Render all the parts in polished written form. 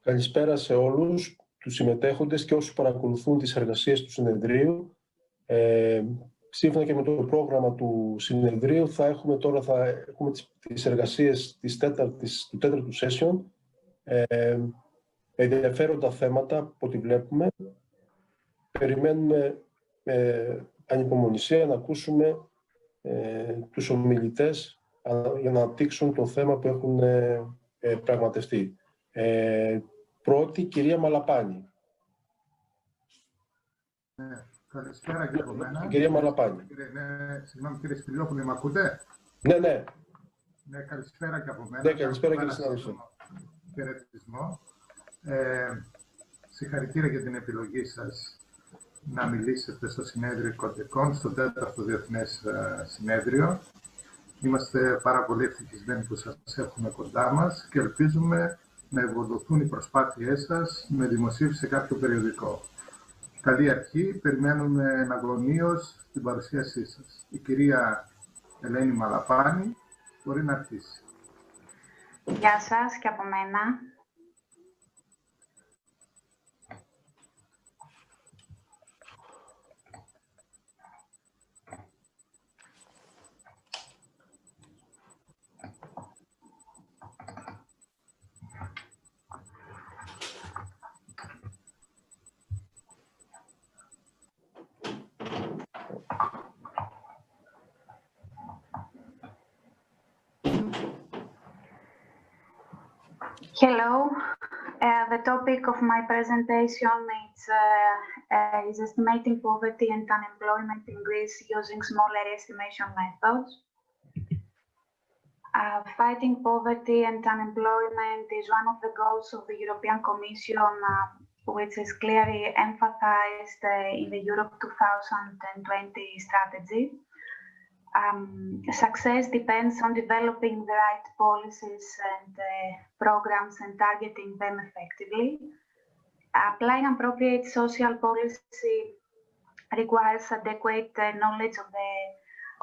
Καλησπέρα σε όλους τους συμμετέχοντες και όσους παρακολουθούν τις εργασίες του συνεδρίου. Σύμφωνα και με το πρόγραμμα του συνεδρίου, θα έχουμε τις εργασίες του τέταρτου session. Ενδιαφέροντα θέματα από ό,τι βλέπουμε. Περιμένουμε με ανυπομονησία να ακούσουμε τους ομιλητές για να αναπτύξουν το θέμα που έχουν πραγματευτεί. Πρώτη, κυρία Μαλαπάνη. Καλησπέρα και από μένα. Κυρία Μαλαπάνη. Συγγνώμη, κύριε Σπιλιόπουλο, με ακούτε? Ναι, ναι. Ναι, καλησπέρα και από μένα. Ναι, καλησπέρα κύριε συνάδελφε. Χαιρετισμό. Συγχαρητήρια για την επιλογή σας να μιλήσετε στο συνέδριο Οικοτικών, στο τέταρτο Διεθνές Συνέδριο. Είμαστε πάρα πολύ ευτυχισμένοι που σας έχουμε κοντά μας και ελπίζουμε να ευοδοθούν οι προσπάθειές σας με δημοσίευση σε κάποιο περιοδικό. Καλή αρχή, περιμένουμε εναγωνίως την παρουσίασή σας. Η κυρία Ελένη Μαλαπάνη μπορεί να αρχίσει. Γεια σας και από μένα. Hello. The topic of my presentation is estimating poverty and unemployment in Greece using small area estimation methods. Fighting poverty and unemployment is one of the goals of the European Commission, which is clearly emphasized in the Europe 2020 strategy. Success depends on developing the right policies and programs and targeting them effectively. Applying appropriate social policy requires adequate knowledge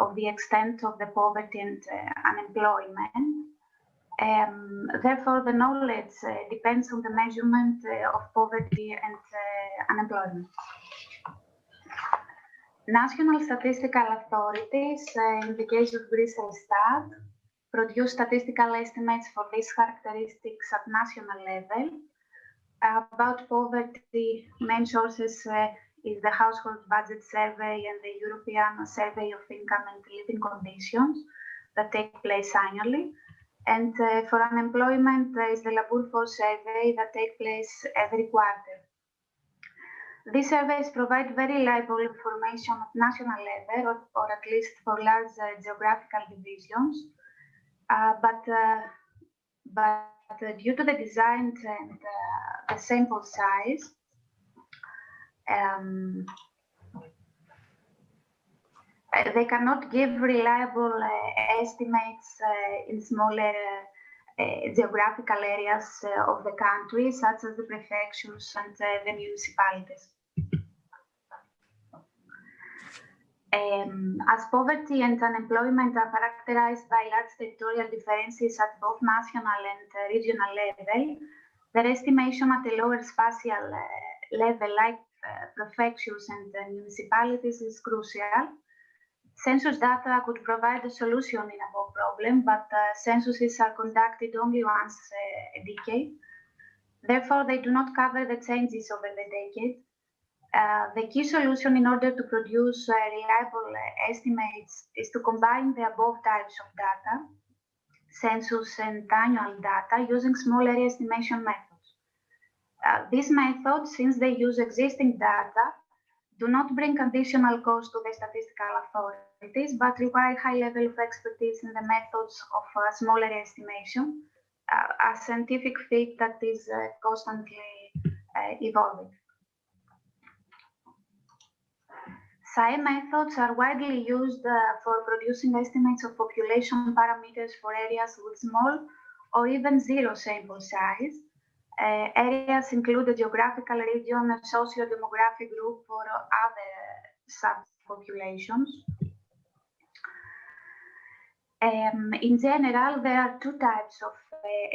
of the extent of the poverty and unemployment. Therefore, the knowledge depends on the measurement of poverty and unemployment. National statistical authorities, in the case of Greece, Elstat, produce statistical estimates for these characteristics at national level. About poverty, main sources is the Household Budget Survey and the European Survey of Income and Living Conditions that take place annually. And for unemployment is the Labour Force Survey that take place every quarter. These surveys provide very reliable information at national level, or at least for large geographical divisions. But due to the design and the sample size, they cannot give reliable estimates in smaller geographical areas of the country, such as the prefectures and the municipalities. As poverty and unemployment are characterized by large territorial differences at both national and regional level, their estimation at a lower spatial level, like prefectures and municipalities, is crucial. Census data could provide a solution in above problem, but censuses are conducted only once a decade. Therefore, they do not cover the changes over the decade. The key solution in order to produce reliable estimates is to combine the above types of data, census and annual data, using small area estimation methods. These methods, since they use existing data, do not bring additional cost to the statistical authorities, but require high level of expertise in the methods of small area estimation, a scientific field that is constantly evolving. SAE methods are widely used for producing estimates of population parameters for areas with small or even zero sample size. Areas include a geographical region, a socio-demographic group, or other subpopulations. In general, there are two types of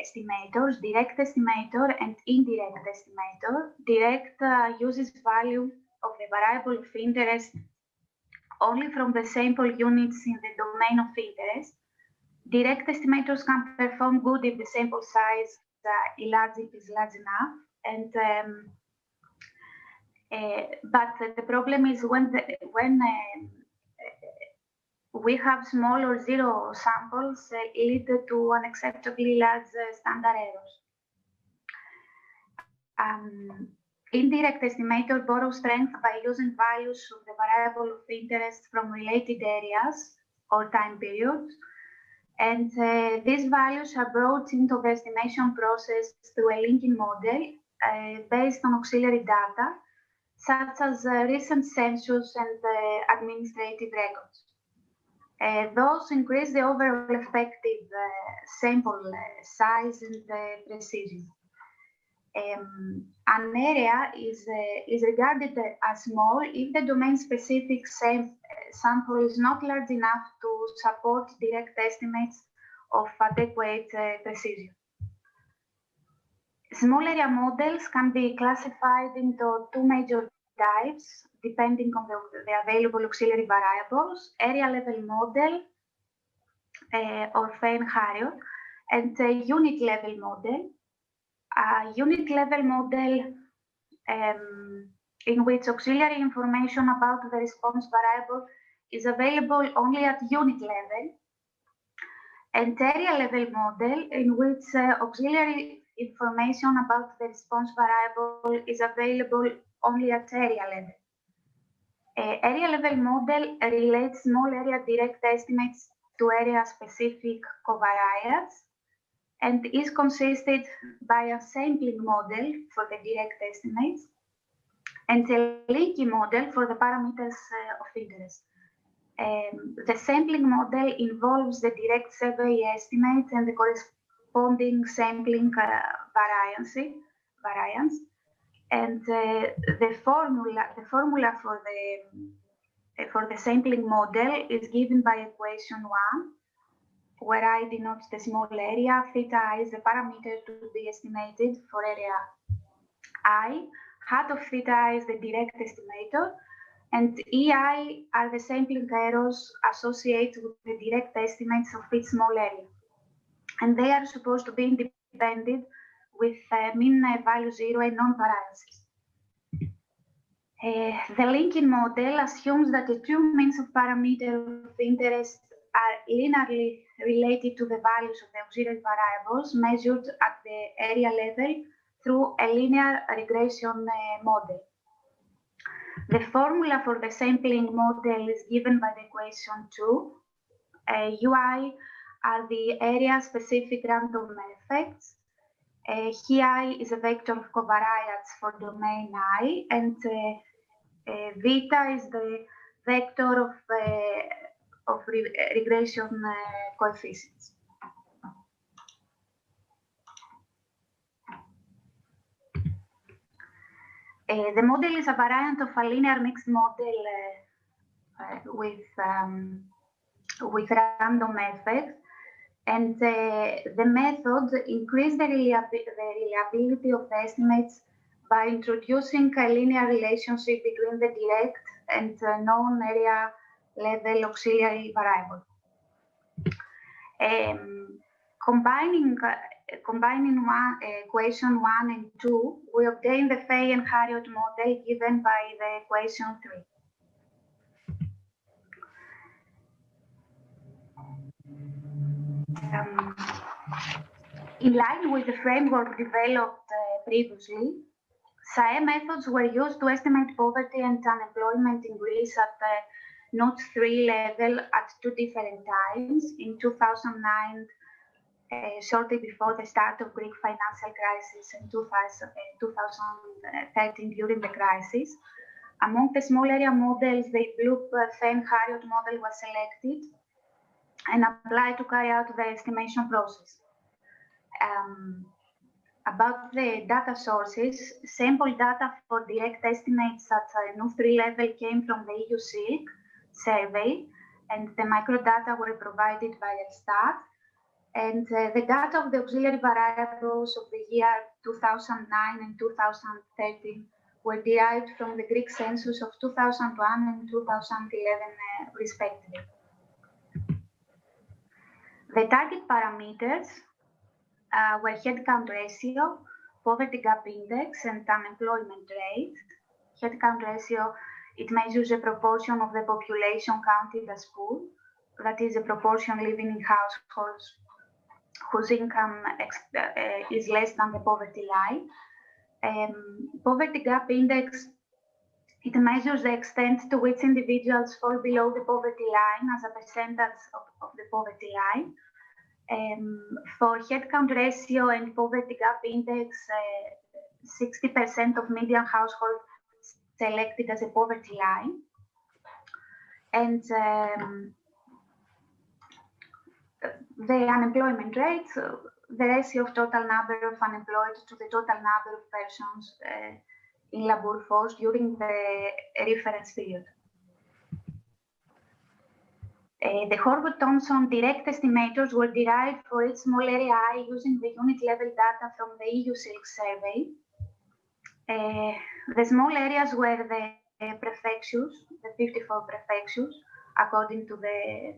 estimators, direct estimator and indirect estimator. Direct uses value of the variable of interest only from the sample units in the domain of interest. Direct estimators can perform good if the sample size is large enough, and but the problem is when we have small or zero samples lead to unacceptably large standard errors. Indirect estimator borrows strength by using values of the variable of interest from related areas or time periods. And these values are brought into the estimation process through a linking model based on auxiliary data, such as recent census and administrative records. Those increase the overall effective sample size and precision. An area is regarded as small if the domain-specific sample is not large enough to support direct estimates of adequate precision. Small area models can be classified into two major types, depending on the available auxiliary variables: area level model or Fein-Harriot, and a unit level model. A unit level model in which auxiliary information about the response variable is available only at unit level, and area level model in which auxiliary information about the response variable is available only at area level. Area level model relates small area direct estimates to area specific covariates and is consisted by a sampling model for the direct estimates and a linking model for the parameters of interest. The sampling model involves the direct survey estimate and the corresponding sampling variance, and the formula for the sampling model is given by equation 1, where I denote the small area. Theta I is the parameter to be estimated for area I. Hat of theta I is the direct estimator, and EI are the sampling errors associated with the direct estimates of each small area. And they are supposed to be independent with mean value 0 and non-variances. The linking model assumes that the two means of parameter of interest are linearly related to the values of the auxiliary variables measured at the area level through a linear regression model. The formula for the sampling model is given by the equation 2. UI are the area-specific random effects. Hi is a vector of covariates for domain I, and Veta is the vector of regression coefficients. The model is a variant of a linear mixed model with random effects, and the method increases the reliability of the estimates by introducing a linear relationship between the direct and known area level auxiliary variable. Combining equation 1 and 2, we obtain the Fein-Harriot model given by the equation 3. In line with the framework developed previously, SAE methods were used to estimate poverty and unemployment in Greece at the Notch 3 level at two different times, in 2009, shortly before the start of Greek financial crisis, and 2013 during the crisis. Among the small area models, the blue Fein-Harriot model was selected and applied to carry out the estimation process. About the data sources, sample data for direct estimates at Notch 3 level came from the EU SILK survey, and the microdata were provided by Elstat. And the data of the auxiliary variables of the year 2009 and 2013 were derived from the Greek census of 2001 and 2011, respectively. The target parameters were headcount ratio, poverty gap index, and unemployment rate. Headcount ratio, it measures a proportion of the population counted as poor, that is, a proportion living in households whose income is less than the poverty line. Poverty gap index, it measures the extent to which individuals fall below the poverty line as a percentage of the poverty line. For headcount ratio and poverty gap index, 60% of median households selected as a poverty line. And the unemployment rate, the ratio of total number of unemployed to the total number of persons in labor force during the reference period. The Horwood-Thompson direct estimators were derived for each small area I using the unit level data from the EU Silk survey. The small areas were the prefectures, the 54 prefectures, according to the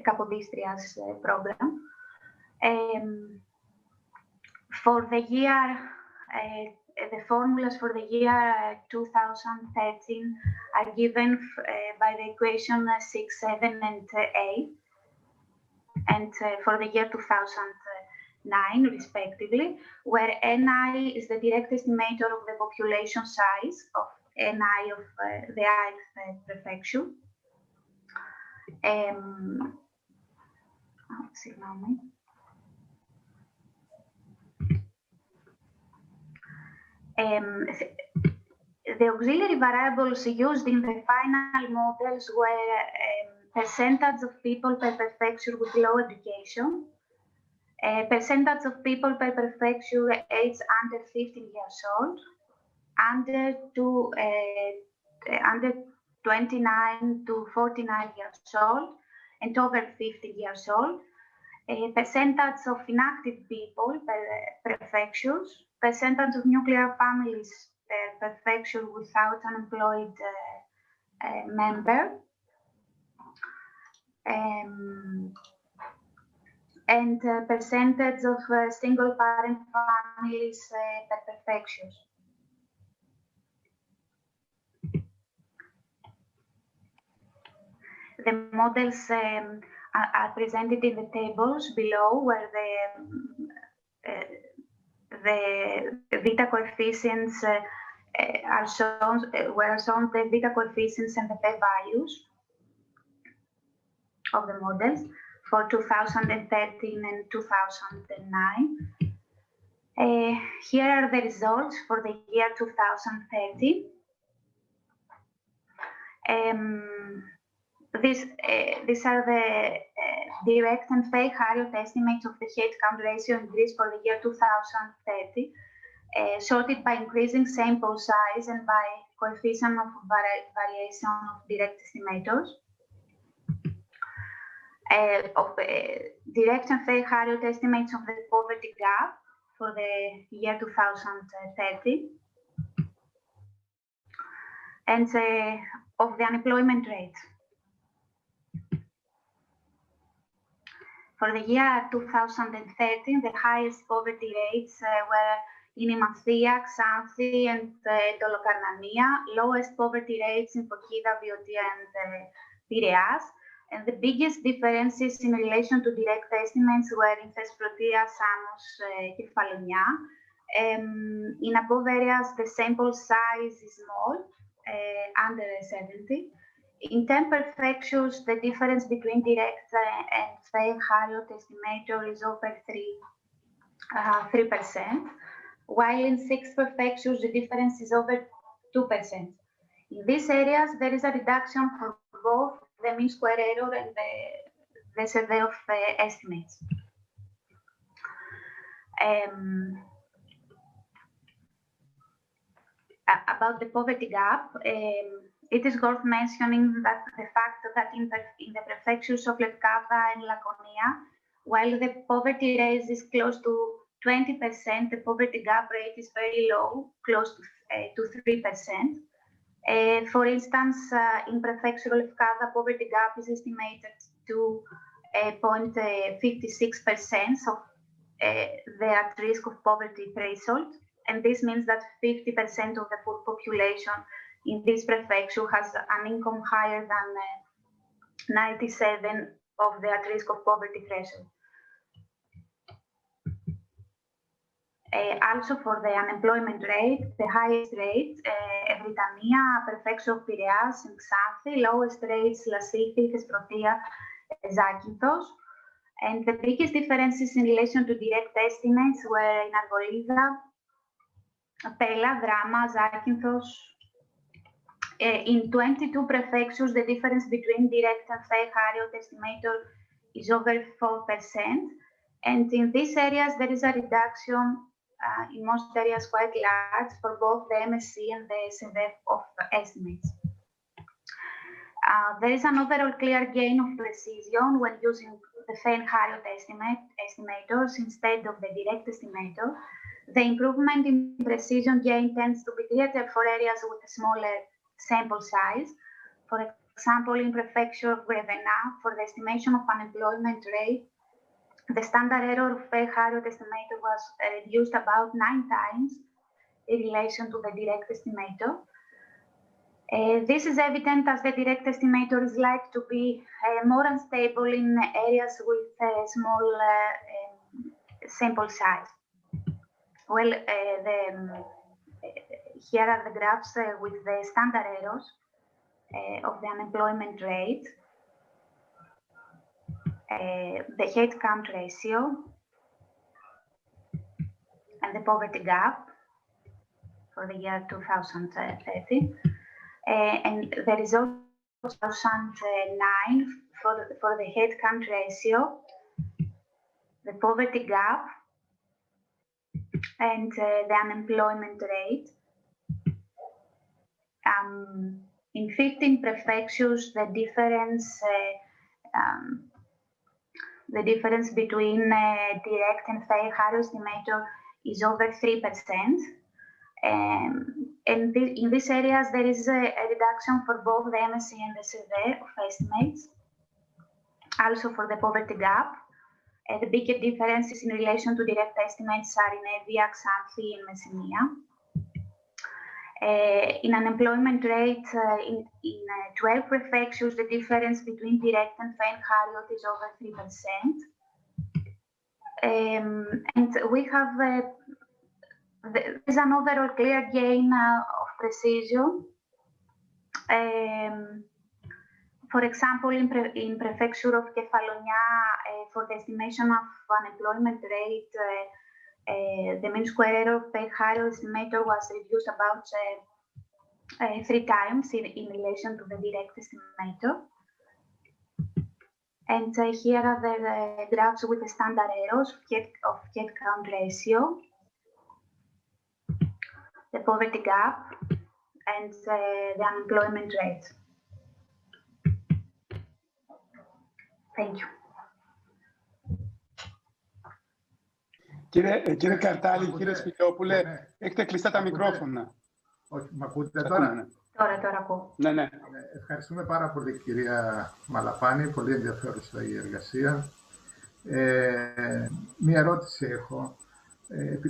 Kapodistrias program. For the year, the formulas for the year 2013 are given by the equation 6, 7, and 8, and for the year 2009, respectively, where NI is the direct estimator of the population size of NI of the ith prefecture. The auxiliary variables used in the final models were percentage of people per prefecture with low education, percentage of people per prefecture aged under 15 years old, under 29 to 49 years old, and over 50 years old, percentage of inactive people per prefectures, percentage of nuclear families per prefecture without an employed member, and percentage of single parent families per prefectures. The models are presented in the tables below, where the beta coefficients are shown, where shown the beta coefficients and the p-values of the models for 2013 and 2009. Here are the results for the year 2013. These are the direct and fake Harriot estimates of the headcount ratio in Greece for the year 2030, sorted by increasing sample size and by coefficient of variation of direct estimators. Direct and fake Harriot estimates of the poverty gap for the year 2030, and of the unemployment rate. For the year 2013, the highest poverty rates were in Imanthia, Xanthi, and Dolokarnania, lowest poverty rates in Phokida, Viotia, and Piraeus, and the biggest differences in relation to direct estimates were in Thesprotia, Samos, Kefalonia. In above areas, the sample size is small, under 70. In 10 prefectures, the difference between direct and fake Harriot estimator is over 3%, while in 6 prefectures, the difference is over 2%. In these areas, there is a reduction for both the mean square error and the survey of estimates. About the poverty gap, it is worth mentioning that the fact that in the prefectures of Lefkada and Laconia, while the poverty rate is close to 20%, the poverty gap rate is very low, close to 3%. For instance, in Prefecture Lefkada, poverty gap is estimated to 0.56% of the at risk of poverty threshold. And this means that 50% of the poor population in this prefecture has an income higher than 97% of the at risk of poverty threshold. Also for the unemployment rate, the highest rate, Evritania, Prefecture of Piraeus and Xanthi, lowest rates, Lasiki, Thesprotia, Zakynthos. And the biggest differences in relation to direct estimates were in Argolida, Pella, Drama, Zakynthos. In 22 prefectures, the difference between direct and fair Harriot estimator is over 4%. And in these areas, there is a reduction, in most areas quite large, for both the MSC and the SVF of estimates. There is an overall clear gain of precision when using the fair Harriot estimators instead of the direct estimator. The improvement in precision gain tends to be greater for areas with a smaller sample size. For example, in Prefecture of Grevena, for the estimation of unemployment rate, the standard error of fair Harriot estimator was reduced about 9 times in relation to the direct estimator. This is evident as the direct estimator is likely to be more unstable in areas with a small sample size. Well, here are the graphs with the standard errors of the unemployment rate, the headcount ratio, and the poverty gap for the year 2030. And the result of 2009 for the headcount ratio, the poverty gap, and the unemployment rate. In 15 prefectures, the difference between direct and fair Harriot estimator is over 3%. And in these areas, there is a reduction for both the MSC and the SV of estimates. Also for the poverty gap, the bigger differences in relation to direct estimates are in Evia, Xanthi, and Messenia. In unemployment rate, in 12 prefectures, the difference between direct and fair Harriot is over 3%. And we have there's an overall clear gain of precision. For example, in Prefecture of Kefalonia, for the estimation of unemployment rate, the mean square error of fair Harriot estimator was reduced about 3 times in relation to the direct estimator. And here are the graphs with the standard errors of headcount ratio, the poverty gap, and the unemployment rate. Thank you. Κύριε Καρτάλη, κύριε Σπιλιόπουλε, έχετε κλειστά τα μικρόφωνα. Όχι, μ' ακούτε τώρα? Τώρα ακούω. Ναι. Ευχαριστούμε πάρα πολύ, κυρία Μαλαπάνη. Πολύ ενδιαφέρουσα η εργασία. Μία ερώτηση έχω.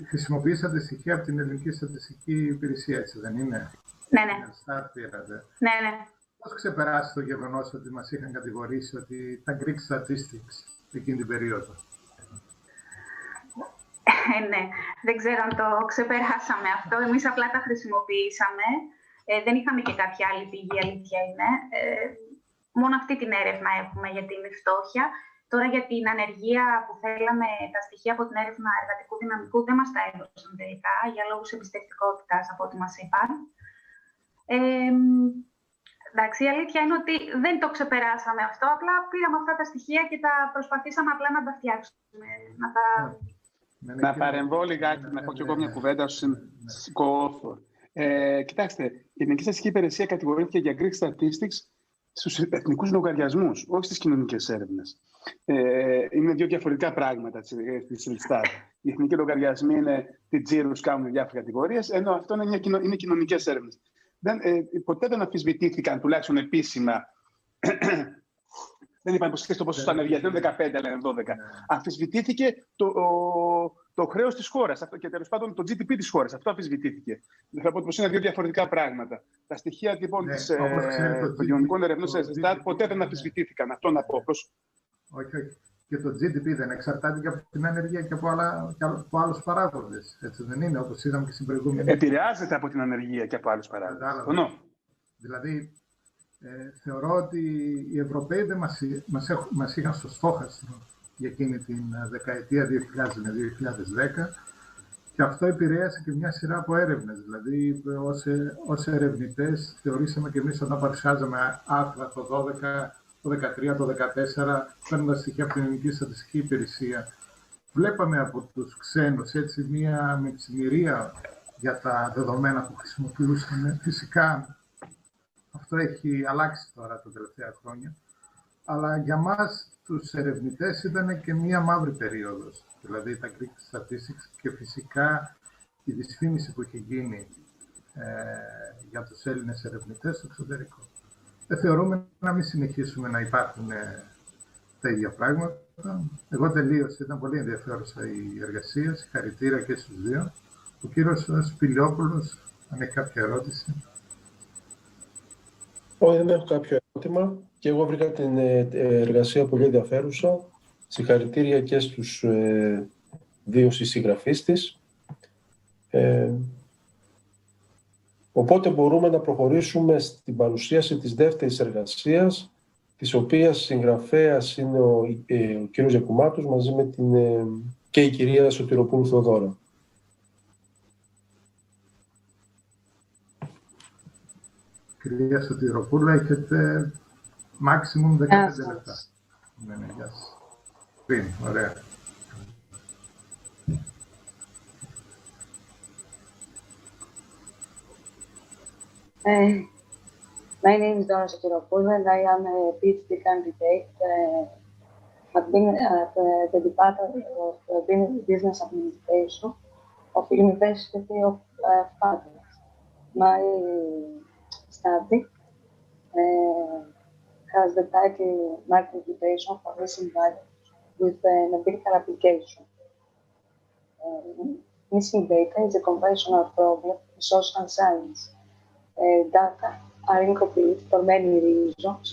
Χρησιμοποιήσατε στοιχεία από την Ελληνική Στατιστική Υπηρεσία, έτσι δεν είναι? Ναι. Ναι. Πώς ξεπεράσετε το γεγονός ότι μας είχαν κατηγορήσει ότι ήταν Greek Statistics εκείνη την περίοδο? Ναι, δεν ξέρω αν το ξεπεράσαμε αυτό. Εμείς απλά τα χρησιμοποιήσαμε. Δεν είχαμε και κάποια άλλη πηγή, αλήθεια είναι. Μόνο αυτή την έρευνα έχουμε για την φτώχεια. Τώρα για την ανεργία που θέλαμε τα στοιχεία από την έρευνα εργατικού δυναμικού δεν μας τα έδωσαν τελικά, για λόγους εμπιστευτικότητας από ό,τι μας είπαν. Εντάξει, η αλήθεια είναι ότι δεν το ξεπεράσαμε αυτό, απλά πήραμε αυτά τα στοιχεία και τα προσπαθήσαμε απλά να τα φτιάξουμε. Να παρεμβώ λιγάκι, να πω κι εγώ μια κουβέντα στον συνάδελφο. Κοιτάξτε, η Ελληνική Στατιστική Υπηρεσία κατηγορήθηκε για Greek Statistics στους εθνικούς λογαριασμούς, όχι στις κοινωνικές έρευνες. Είναι δύο διαφορετικά πράγματα στη Σελστάτ. Οι εθνικοί λογαριασμοί είναι τι τζίρους κάνουν διάφορες κατηγορίες, ενώ αυτό είναι κοινωνικές έρευνες. Ποτέ δεν αμφισβητήθηκαν, τουλάχιστον επίσημα. Δεν είπαν πως το ποσοστό ανεργίας δεν είναι 15, αλλά είναι 12. Αμφισβητήθηκε το χρέος της χώρας και τέλος πάντων το GDP της χώρας. Αυτό αμφισβητήθηκε. Θα πω πως είναι δύο διαφορετικά πράγματα. Τα στοιχεία λοιπόν των κοινωνικών ερευνών σε Σελστάτ ποτέ δεν αμφισβητήθηκαν. Αυτό να πω. Όχι. Και το GDP δεν εξαρτάται και από την ανεργία και από άλλους παράγοντες. Έτσι δεν είναι, όπως είδαμε και στην προηγούμενη. Επηρεάζεται από την ανεργία και από άλλους παράγοντες. Δηλαδή, θεωρώ ότι οι Ευρωπαίοι δεν μας είχαν στο στόχαστρο για εκείνη την δεκαετία 2000-2010 και αυτό επηρέασε και μια σειρά από έρευνες. Δηλαδή, ως ερευνητές θεωρήσαμε και εμείς όταν παρουσιάζαμε άρθρα το 12, το 2013, το 2014, παίρνοντας στοιχεία από την Ελληνική Στατιστική Υπηρεσία, βλέπαμε από τους ξένους έτσι μια μυψημυρία για τα δεδομένα που χρησιμοποιούσαν. Φυσικά, αυτό έχει αλλάξει τώρα τα τελευταία χρόνια, αλλά για μας τους ερευνητές ήταν και μία μαύρη περίοδος, δηλαδή τα Greek Statistics και φυσικά η δυσφήμιση που είχε γίνει για τους Έλληνες ερευνητές στο εξωτερικό. Δεν θεωρούμε να μην συνεχίσουμε να υπάρχουν τα ίδια πράγματα. Εγώ τελείωσα, ήταν πολύ ενδιαφέρουσα η εργασία, συγχαρητήρια και στους δύο. Ο κύριος Σπιλιόπουλος, αν έχει κάποια ερώτηση. Όχι, δεν έχω κάποιο ερώτημα και εγώ βρήκα την εργασία πολύ ενδιαφέρουσα. Συγχαρητήρια και στους δύο συγγραφείς της. Οπότε μπορούμε να προχωρήσουμε στην παρουσίαση της δεύτερης εργασίας, της οποίας συγγραφέας είναι ο κύριος Giakoumatos μαζί με και η κυρία Σωτηροπούλου Θεοδώρα. Κυρία Σωτηροπούλου, έχετε maximum 15 λεπτά. Ναι, γεια σας. Πριν, ωραία. My name is Theodora Sotiropoulou and I am a PhD candidate at the Department of Business Administration of the University of Kartalis. My study has the title Market Imputation for Missing Value with an empirical application. Missing data is a conventional problem in social science. Data are incomplete for many reasons,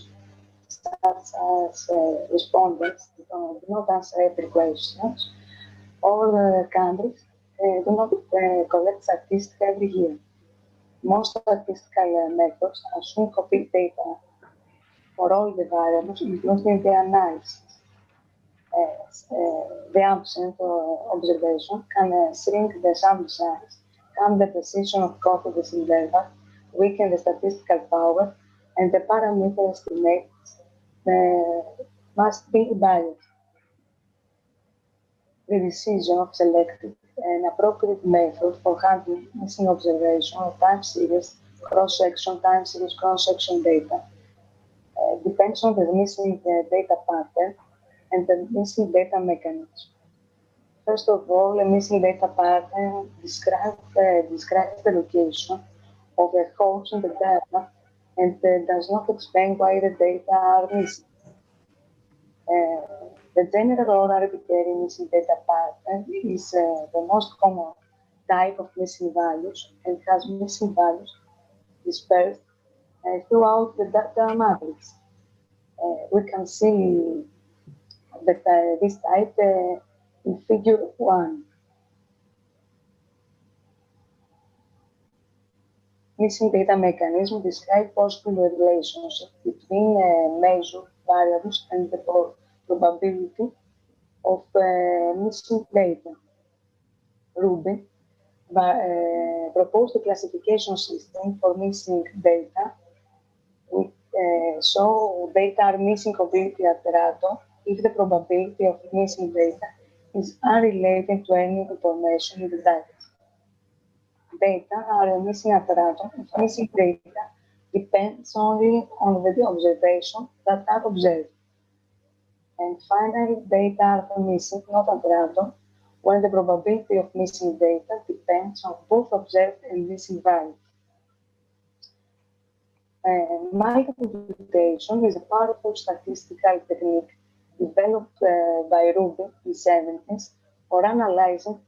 such as respondents do not answer every question, or countries do not collect statistics every year. Most statistical methods assume complete data for all the variables, including the analysis. The absent observation can shrink the sample size, calm the precision of confidence interval, weaken the statistical power, and the parameter estimates must be biased. The decision of selecting an appropriate method for handling missing observation or time series, cross-section data depends on the missing data pattern and the missing data mechanism. First of all, a missing data pattern describes the location of a holes in the data and does not explain why the data are missing. The general or arbitrary missing data pattern is the most common type of missing values and has missing values dispersed throughout the data matrix. We can see that this type in figure 1. Missing data mechanism describe possible relationship between measured variables and the probability of missing data. Ruby proposed a classification system for missing data. So data are missing completely at random if the probability of missing data is unrelated to any information in the data. Data are missing at random if missing data depends only on the observations that are observed. And finally, data are missing, not at random, when the probability of missing data depends on both observed and missing values. Multiple imputation is a powerful statistical technique developed by Rubin in the 70s for analyzing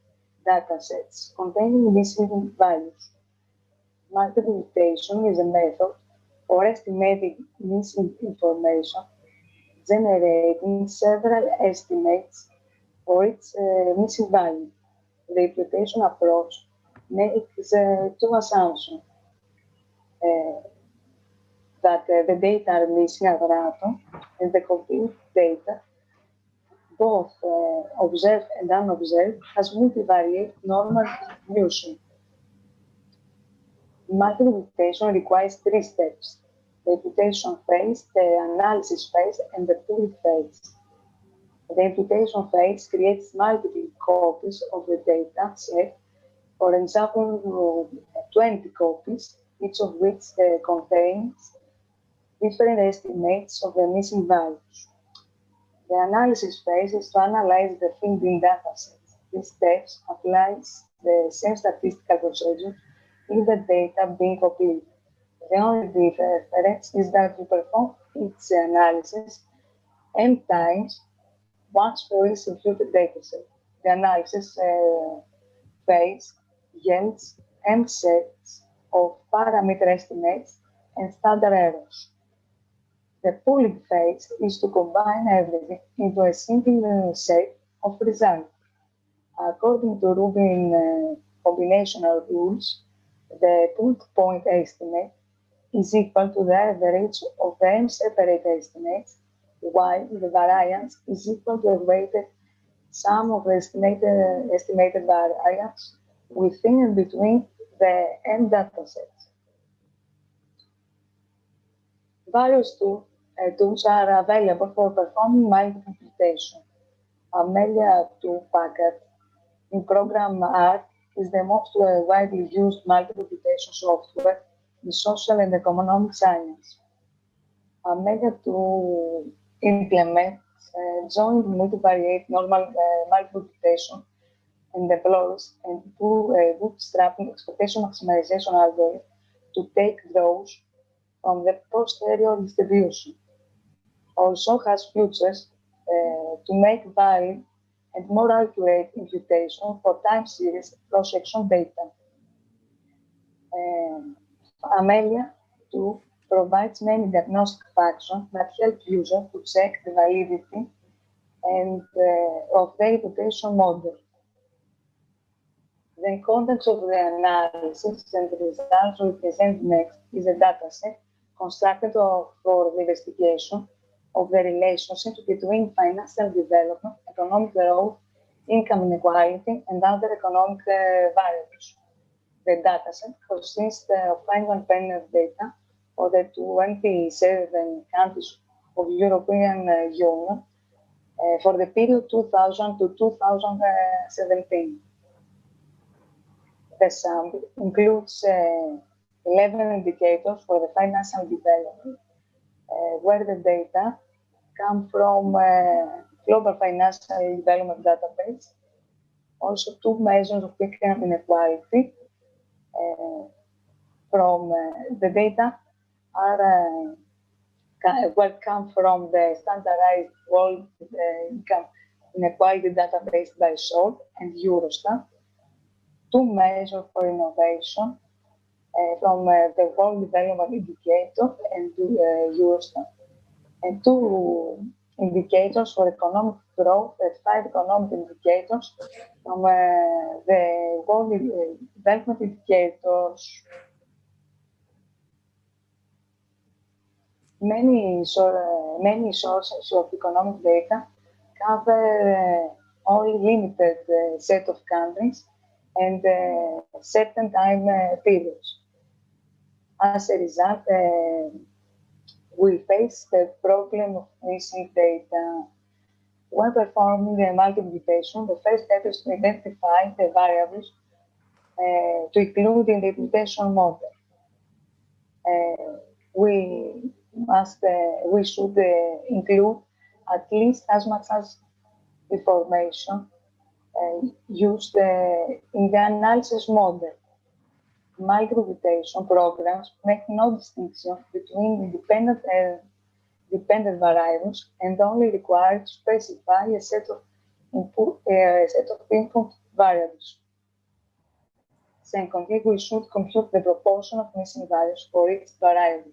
datasets containing missing values. Multiple imputation is a method for estimating missing information, generating several estimates for its missing value. The imputation approach makes two assumptions. That the data are missing at random and the complete data, both observed and unobserved, has multivariate normal distribution. Multiple imputation requires three steps: the imputation phase, the analysis phase, and the pooling phase. The imputation phase creates multiple copies of the data set, for example, 20 copies, each of which contains different estimates of the missing values. The analysis phase is to analyze the filled-in datasets. This step applies the same statistical procedure in the data being copied. The only difference is that you perform each analysis m times once for each imputed dataset. The analysis phase yields m sets of parameter estimates and standard errors. The pooling phase is to combine everything into a single set of results. According to Rubin combinational rules, the pooled point estimate is equal to the average of the m separate estimates, while the variance is equal to the weighted sum of the estimated variance within and between the m datasets. Various tools are available for performing multiple imputation. Amelia 2 package in program R is the most widely used multiple imputation software in social and economic science. Amelia 2 implements joint multivariate normal multiple imputation and employs and bootstrapping expectation maximization algorithm to take those from the posterior distribution. Also has features to make valid and more accurate imputation for time series cross-section data. Amelia 2 provides many diagnostic functions that help users to check the validity and of their imputation model. The context of the analysis and the results we present next is a dataset constructed for the investigation of the relationship between financial development, economic growth, income inequality, and other economic variables. The dataset consists of annual panel data for the 27 countries of the European Union for the period 2000 to 2017. The sample includes 11 indicators for the financial development, where the data come from Global Financial Development Database, also 2 measures of income inequality. From the data are come from the standardized World Income Inequality Database by SOLT and Eurostat, 2 measures for innovation from the World Development Indicator and Eurostat, and 2 indicators for economic growth and 5 economic indicators from the World Development Indicators. Many sources of economic data cover only limited set of countries and certain time periods. As a result, we face the problem of missing data. When performing the multiplication, the first step is to identify the variables to include in the imputation model. we should include at least as much as information used in the analysis model. Micro-imputation programs make no distinction between independent and dependent variables and only require to specify a set of input variables. Secondly, we should compute the proportion of missing values for each variable.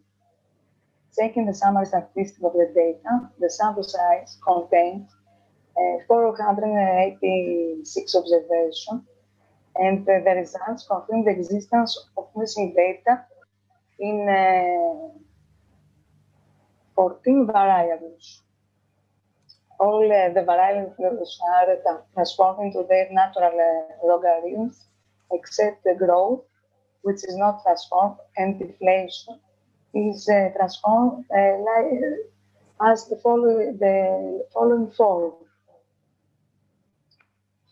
Checking the summary statistic of the data, the sample size contains 486 observations, and the results confirm the existence of missing data in 14 variables. All the variables are transformed into their natural logarithms, except the growth, which is not transformed, and deflation is transformed as the following form.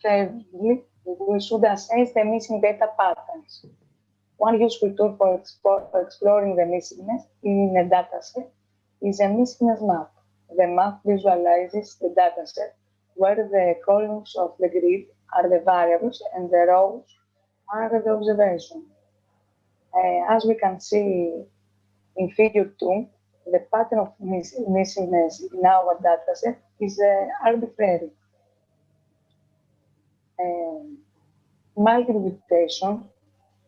Thirdly, we should assess the missing data patterns. One useful tool for exploring the missingness in a dataset is a missingness map. The map visualizes the dataset where the columns of the grid are the variables and the rows are the observations. As we can see in Figure 2, the pattern of missingness in our dataset is arbitrary. Multi-imputation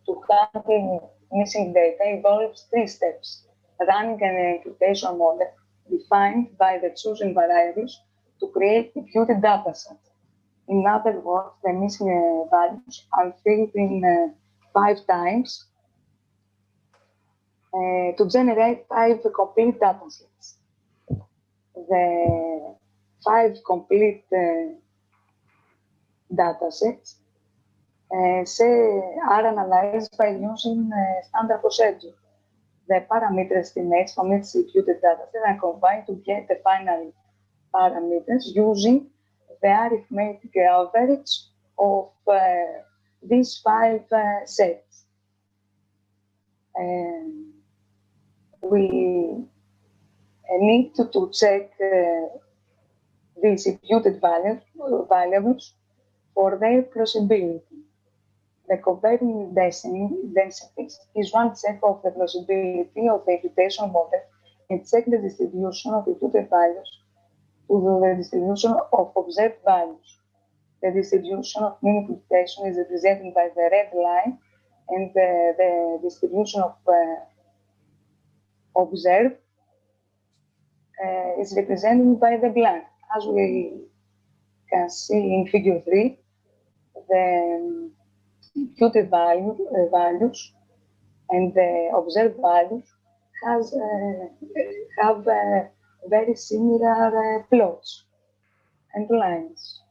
to handle missing data involves 3 steps: running an imputation model defined by the chosen variables to create imputed datasets. In other words, the missing values are filled in 5 times to generate 5 complete datasets. The 5 complete datasets are analyzed by using standard procedure. The parameter estimates from each imputed dataset are combined to get the final parameters using the arithmetic average of these 5 sets. We need to check these imputed variables for their plausibility. The covariant densities is one check of the plausibility of the imputation model and check the distribution of imputed values to the distribution of observed values. The distribution of mean imputation is represented by the red line, and the distribution of observed is represented by the black. As we can see in Figure 3, the imputed values and the observed values have very similar plots and lines.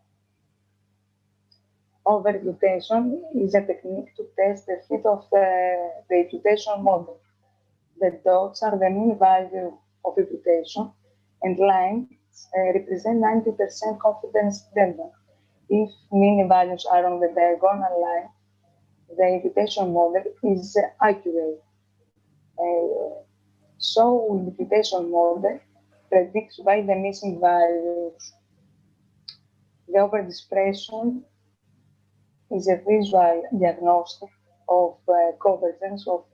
Over-imputation is a technique to test the fit of the imputation model. The dots are the mean value of imputation, and lines represent 90% confidence interval. If mean values are on the diagonal line, the imputation model is accurate. So, the imputation model predicts by the missing values. The over-expression is a visual diagnostic of convergence of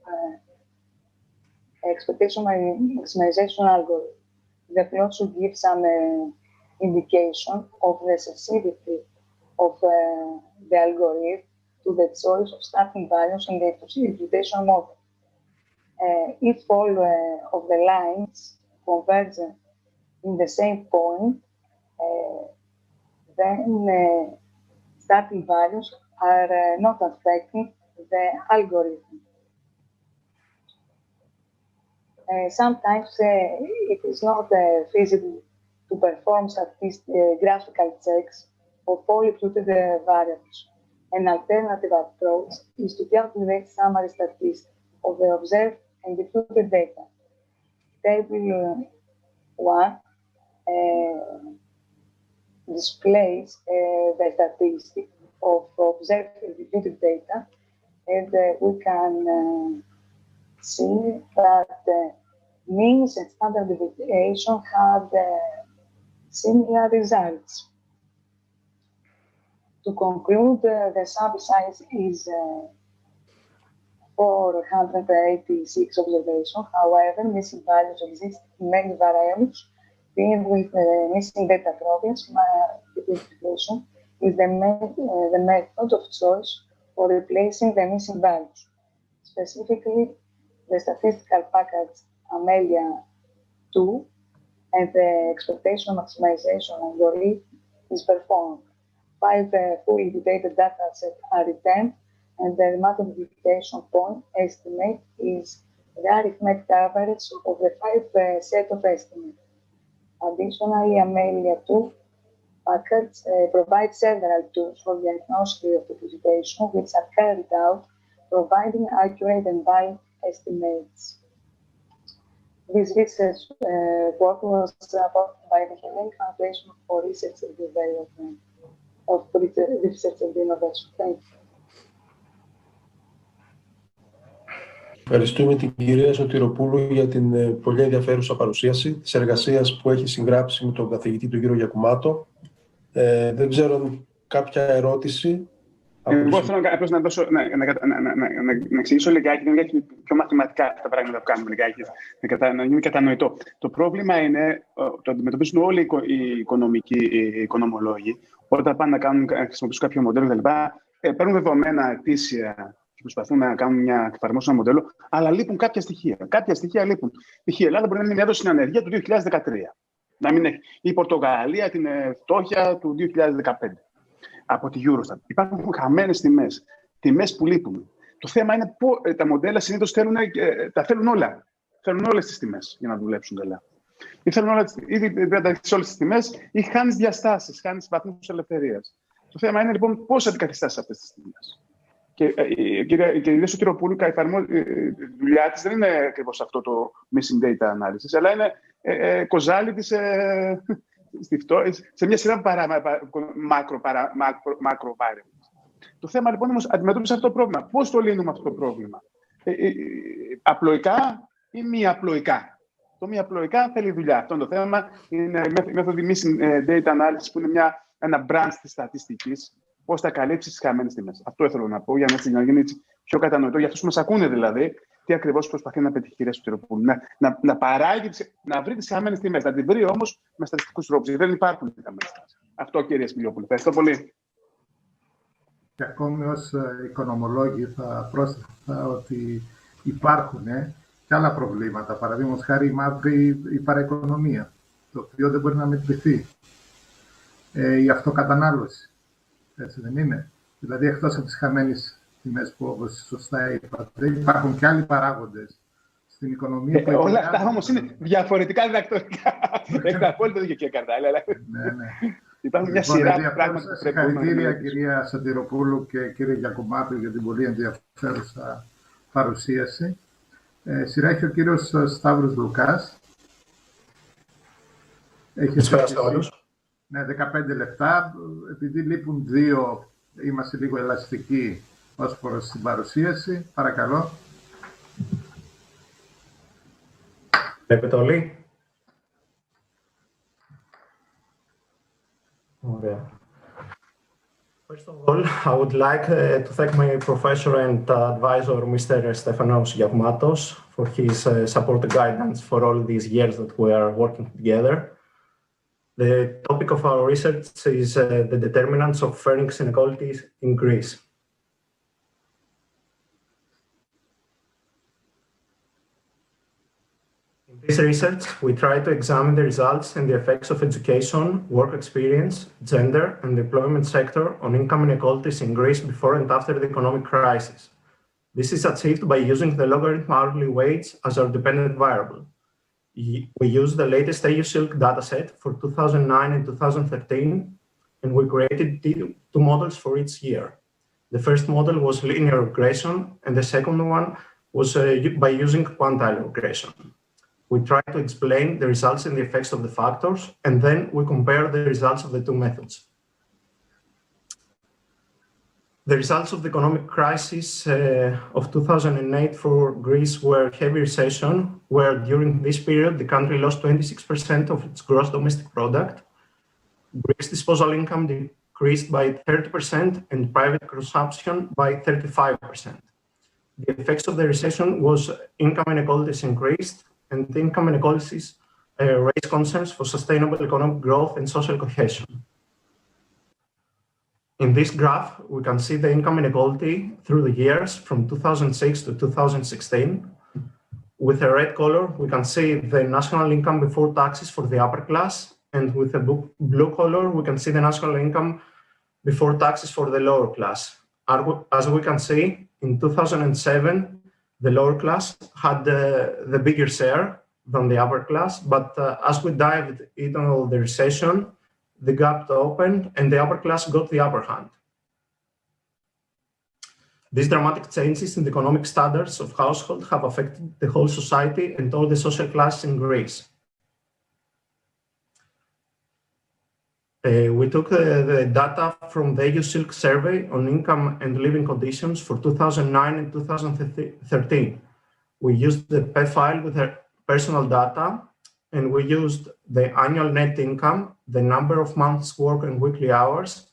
expectation maximization algorithm. The plot should give some indication of the sensitivity of the algorithm to the choice of starting values in the imputation model. If all of the lines converge in the same point, then starting values are not affecting the algorithm. Sometimes it is not feasible to perform graphical checks of all imputed variables. An alternative approach is to calculate summary statistics of the observed and imputed data. Table 1 displays the statistic of observed and imputed data, and we can see that means and standard deviation had similar results. To conclude, the sample size is 486 observations. However, missing values exist in many variables. Dealing with missing data problems, multiplication is the method of choice for replacing the missing values. Specifically, the statistical package Amelia 2 and the expectation maximization algorithm is performed. 5 fully imputed data sets are returned, and the multiplication point estimate is the arithmetic average of the 5 set of estimates. Additionally, Amelia 2 package provides several tools for diagnosis of imputation, which are carried out, providing accurate and valid estimates. This research work was supported by the Hellenic Foundation for Research and Development of Research and Innovation. Thank you. Ευχαριστούμε την κυρία Σωτηροπούλου για την πολύ ενδιαφέρουσα παρουσίαση της εργασίας που έχει συγγράψει με τον καθηγητή τον κύριο Γιακουμάτο. Δεν ξέρω αν κάποια ερώτηση. Εγώ θέλω απλώς να εξηγήσω λιγάκι, δεν είναι πιο μαθηματικά αυτά τα πράγματα που κάνουμε λιγάκι, να γίνει κατανοητό. Το πρόβλημα είναι, το αντιμετωπίζουν όλοι οι οικονομολόγοι, όταν πάνε να χρησιμοποιήσουν κάποιο μοντέλο κτλ. Παίρνουν δεδομένα ετήσια και προσπαθούν να εφαρμόσουν ένα μοντέλο, αλλά λείπουν κάποια στοιχεία. Κάποια στοιχεία λείπουν. Η Ελλάδα μπορεί να μην έδωσε την ανεργία του 2013. Να μην έχει. Η Πορτογαλία την φτώχεια του 2015. Από τη Eurostat. Υπάρχουν χαμένες τιμές. Τιμές που λείπουν. Το θέμα είναι που τα μοντέλα συνήθως τα θέλουν όλα. Θέλουν όλες τις τιμές για να δουλέψουν καλά. Ή θέλουν όλες τις τιμές, ή χάνεις διαστάσεις, χάνεις βαθμούς ελευθερίας. Το θέμα είναι λοιπόν πώς αντικαθιστάς αυτές τις τιμές. Και η κυρία Σωτηροπούλου, η δουλειά της δεν είναι ακριβώς αυτό το missing data analysis, αλλά είναι κοζάλι της σε μια σειρά macro variables. Το θέμα λοιπόν όμως αντιμετώπισε αυτό το πρόβλημα. Πώς το λύνουμε αυτό το πρόβλημα? Απλοϊκά ή μη απλοϊκά? Το μη απλοϊκά θέλει δουλειά. Αυτό είναι το θέμα. Είναι η μέθοδη missing data analysis, που είναι ένα branch της στατιστικής. Πώς θα καλύψεις τις χαμένες τιμές. Αυτό ήθελα να πω, για να γίνει πιο κατανοητό για αυτούς που μας ακούνε δηλαδή, τι ακριβώς προσπαθεί να πετύχει η κυρία Σωτηροπούλου. Να παράγει, να βρει τις χαμένες τιμές, να την βρει όμως με στατιστικούς τρόπους, γιατί δεν υπάρχουν οι χαμένες τιμές. Αυτό, κυρία Σπιλιόπουλου. Ευχαριστώ πολύ. Και ακόμη ως οικονομολόγοι θα πρόσθετα ότι υπάρχουν και άλλα προβλήματα. Παραδείγματος χάρη η παραοικονομία, το οποίο δεν μπορεί να μετρηθεί. Η αυτοκατανάλωση. Έτσι δεν είναι? Δηλαδή, εκτός από τις χαμένες τιμές που, όπως σωστά είπατε, υπάρχουν και άλλοι παράγοντες στην οικονομία. Όλα αυτά όμως είναι διαφορετικά διδακτορικά. Έχετε απόλυτο δίκιο, κύριε Καρτάλη. Ναι. Υπάρχουν μια σειρά πράγματα που πρέπει να δούμε. Συγχαρητήρια, κυρία Σωτηροπούλου και κύριε Γιακουμάτο, για την πολύ ενδιαφέρουσα παρουσίαση. Σειρά έχει ο κύριος Σταύρος Λουκάς. Ναι, 15 λεπτά. Επειδή λείπουν 2, είμαστε λίγο ελαστικοί ως προς την παρουσίαση. Παρακαλώ. Βλέπετε όλοι? Ωραία. First of all, I would like to thank my professor and advisor, Mr. Stefanos Giakoumatos, for his support and guidance for all these years that we are working together. The topic of our research is the determinants of earnings inequalities in Greece. In this research, we try to examine the results and the effects of education, work experience, gender, and the employment sector on income inequalities in Greece before and after the economic crisis. This is achieved by using the logarithm hourly wage as our dependent variable. We use the latest EU Silk dataset for 2009 and 2013, and we created 2 models for each year. The first model was linear regression, and the second one was by using quantile regression. We try to explain the results and the effects of the factors, and then we compare the results of the 2 methods. The results of the economic crisis of 2008 for Greece were heavy recession, where during this period the country lost 26% of its gross domestic product. Greece's disposable income decreased by 30% and private consumption by 35%. The effects of the recession was income inequalities increased, and income inequalities raised concerns for sustainable economic growth and social cohesion. In this graph, we can see the income inequality through the years from 2006 to 2016. With a red color, we can see the national income before taxes for the upper class, and with a blue color, we can see the national income before taxes for the lower class. As we can see, in 2007, the lower class had the bigger share than the upper class, but as we dived into the recession, the gap opened and the upper class got the upper hand. These dramatic changes in the economic standards of households have affected the whole society and all the social classes in Greece. We took the data from the EU Silk survey on income and living conditions for 2009 and 2013. We used the PE file with their personal data, and we used the annual net income, the number of months work and weekly hours,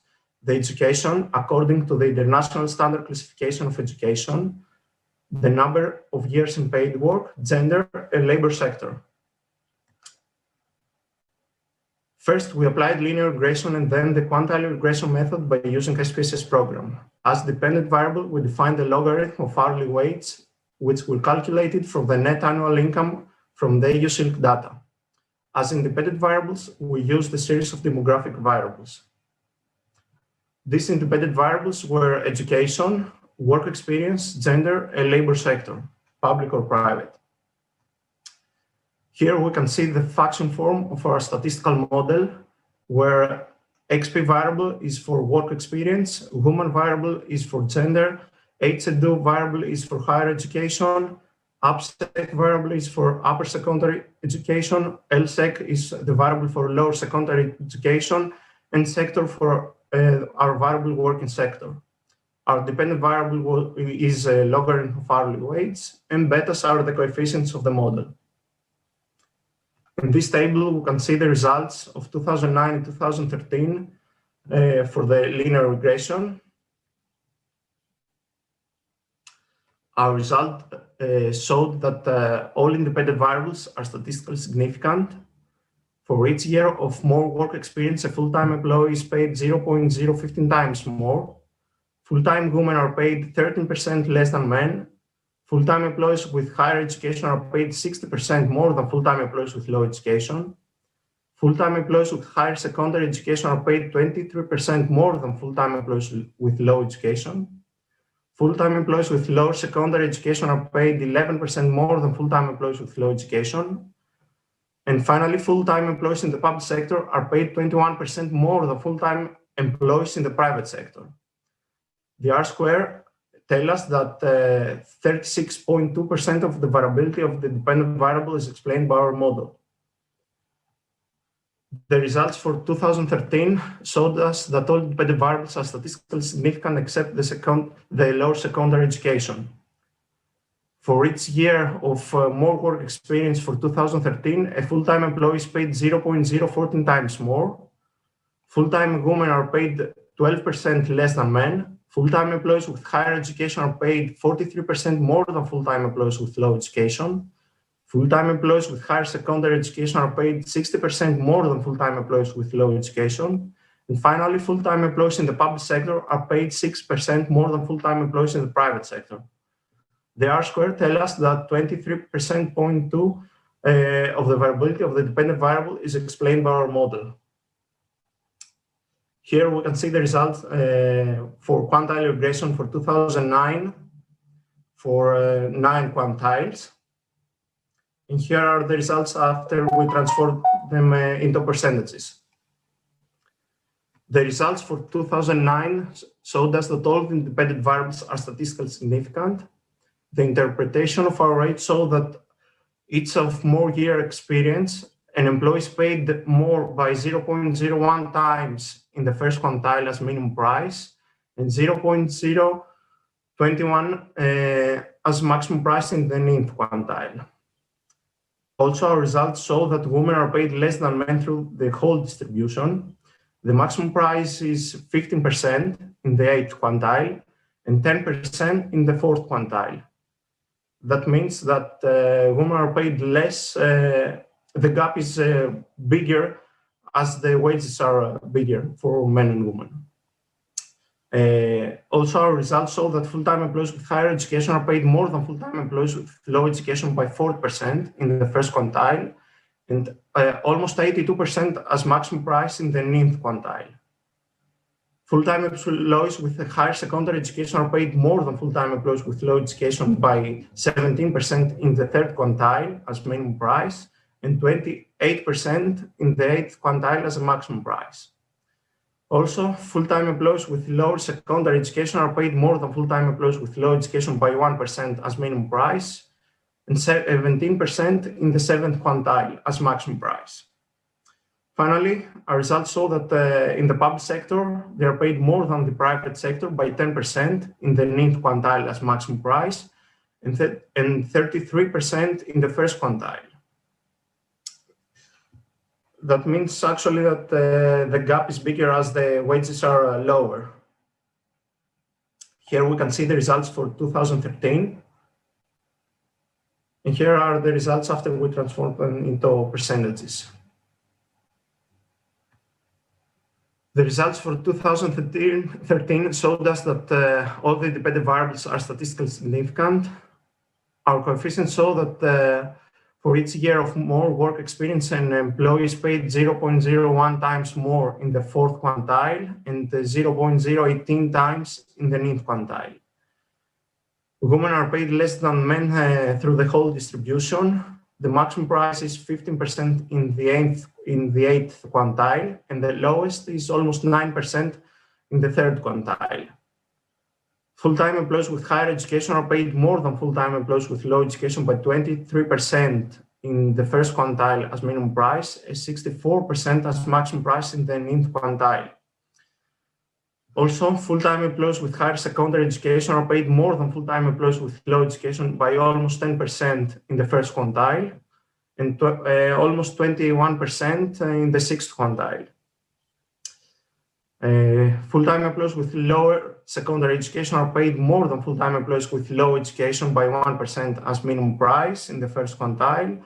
the education according to the International Standard Classification of Education, the number of years in paid work, gender, and labor sector. First, we applied linear regression and then the quantile regression method by using SPSS program. As dependent variable, we defined the logarithm of hourly wage, which we calculated from the net annual income from the EU Silk data. As independent variables, we used a series of demographic variables. These independent variables were education, work experience, gender, and labor sector, public or private. Here we can see the function form of our statistical model, where XP variable is for work experience, woman variable is for gender, HEDU variable is for higher education, UPSEC variable is for upper secondary education, LSEC is the variable for lower secondary education, and sector for our variable working sector. Our dependent variable is a logarithm of hourly wage, and betas are the coefficients of the model. In this table, we can see the results of 2009 and 2013 for the linear regression. Our result showed that all independent variables are statistically significant. For each year of more work experience, a full-time employee is paid 0.015 times more. Full-time women are paid 13% less than men. Full-time employees with higher education are paid 60% more than full-time employees with low education. Full-time employees with higher secondary education are paid 23% more than full-time employees with low education. Full-time employees with lower secondary education are paid 11% more than full-time employees with low education. And finally, full-time employees in the public sector are paid 21% more than full-time employees in the private sector. The R-square tell us that 36.2% of the variability of the dependent variable is explained by our model. The results for 2013 showed us that all dependent variables are statistically significant except the lower secondary education. For each year of more work experience for 2013, a full-time employee is paid 0.014 times more. Full-time women are paid 12% less than men. Full-time employees with higher education are paid 43% more than full-time employees with low education. Full-time employees with higher secondary education are paid 60% more than full-time employees with low education. And finally, full-time employees in the public sector are paid 6% more than full-time employees in the private sector. The R-square tell us that 23.2% of the variability of the dependent variable is explained by our model. Here we can see the results for quantile regression for 2009 for 9 quantiles. And here are the results after we transform them into percentages. The results for 2009 showed us that all the independent variables are statistically significant. The interpretation of our rate showed that each of more year experience, an employee is paid more by 0.01 times in the first quantile as minimum price, and 0.021 as maximum price in the nth quantile. Also, our results show that women are paid less than men through the whole distribution. The maximum price is 15% in the 8th quantile and 10% in the 4th quantile. That means that women are paid less. The gap is bigger as the wages are bigger for men and women. Also, our results show that full-time employees with higher education are paid more than full-time employees with low education by 40% in the 1st quantile and almost 82% as maximum price in the 9th quantile. Full-time employees with a higher secondary education are paid more than full-time employees with low education by 17% in the 3rd quantile as minimum price and 28% in the 8th quantile as a maximum price. Also, full-time employees with lower secondary education are paid more than full-time employees with low education by 1% as minimum price and 17% in the 7th quantile as maximum price. Finally, our results show that in the public sector, they are paid more than the private sector by 10% in the 9th quantile as maximum price and 33% in the 1st quantile. That means actually that the gap is bigger as the wages are lower. Here we can see the results for 2013. And here are the results after we transform them into percentages. The results for 2013 showed us that all the independent variables are statistically significant. Our coefficients show that for each year of more work experience, an employee is paid 0.01 times more in the 4th quantile and 0.018 times in the 9th quantile. Women are paid less than men through the whole distribution. The maximum price is 15% in the 8th quantile, and the lowest is almost 9% in the 3rd quantile. Full-time employees with higher education are paid more than full-time employees with low education by 23% in the 1st quantile as minimum price, and 64% as maximum price in the 9th quantile. Also, full-time employees with higher secondary education are paid more than full-time employees with low education by almost 10% in the 1st quintile and almost 21% in the 6th quintile. Full-time employees with lower secondary education are paid more than full-time employees with low education by 1% as minimum price in the 1st quintile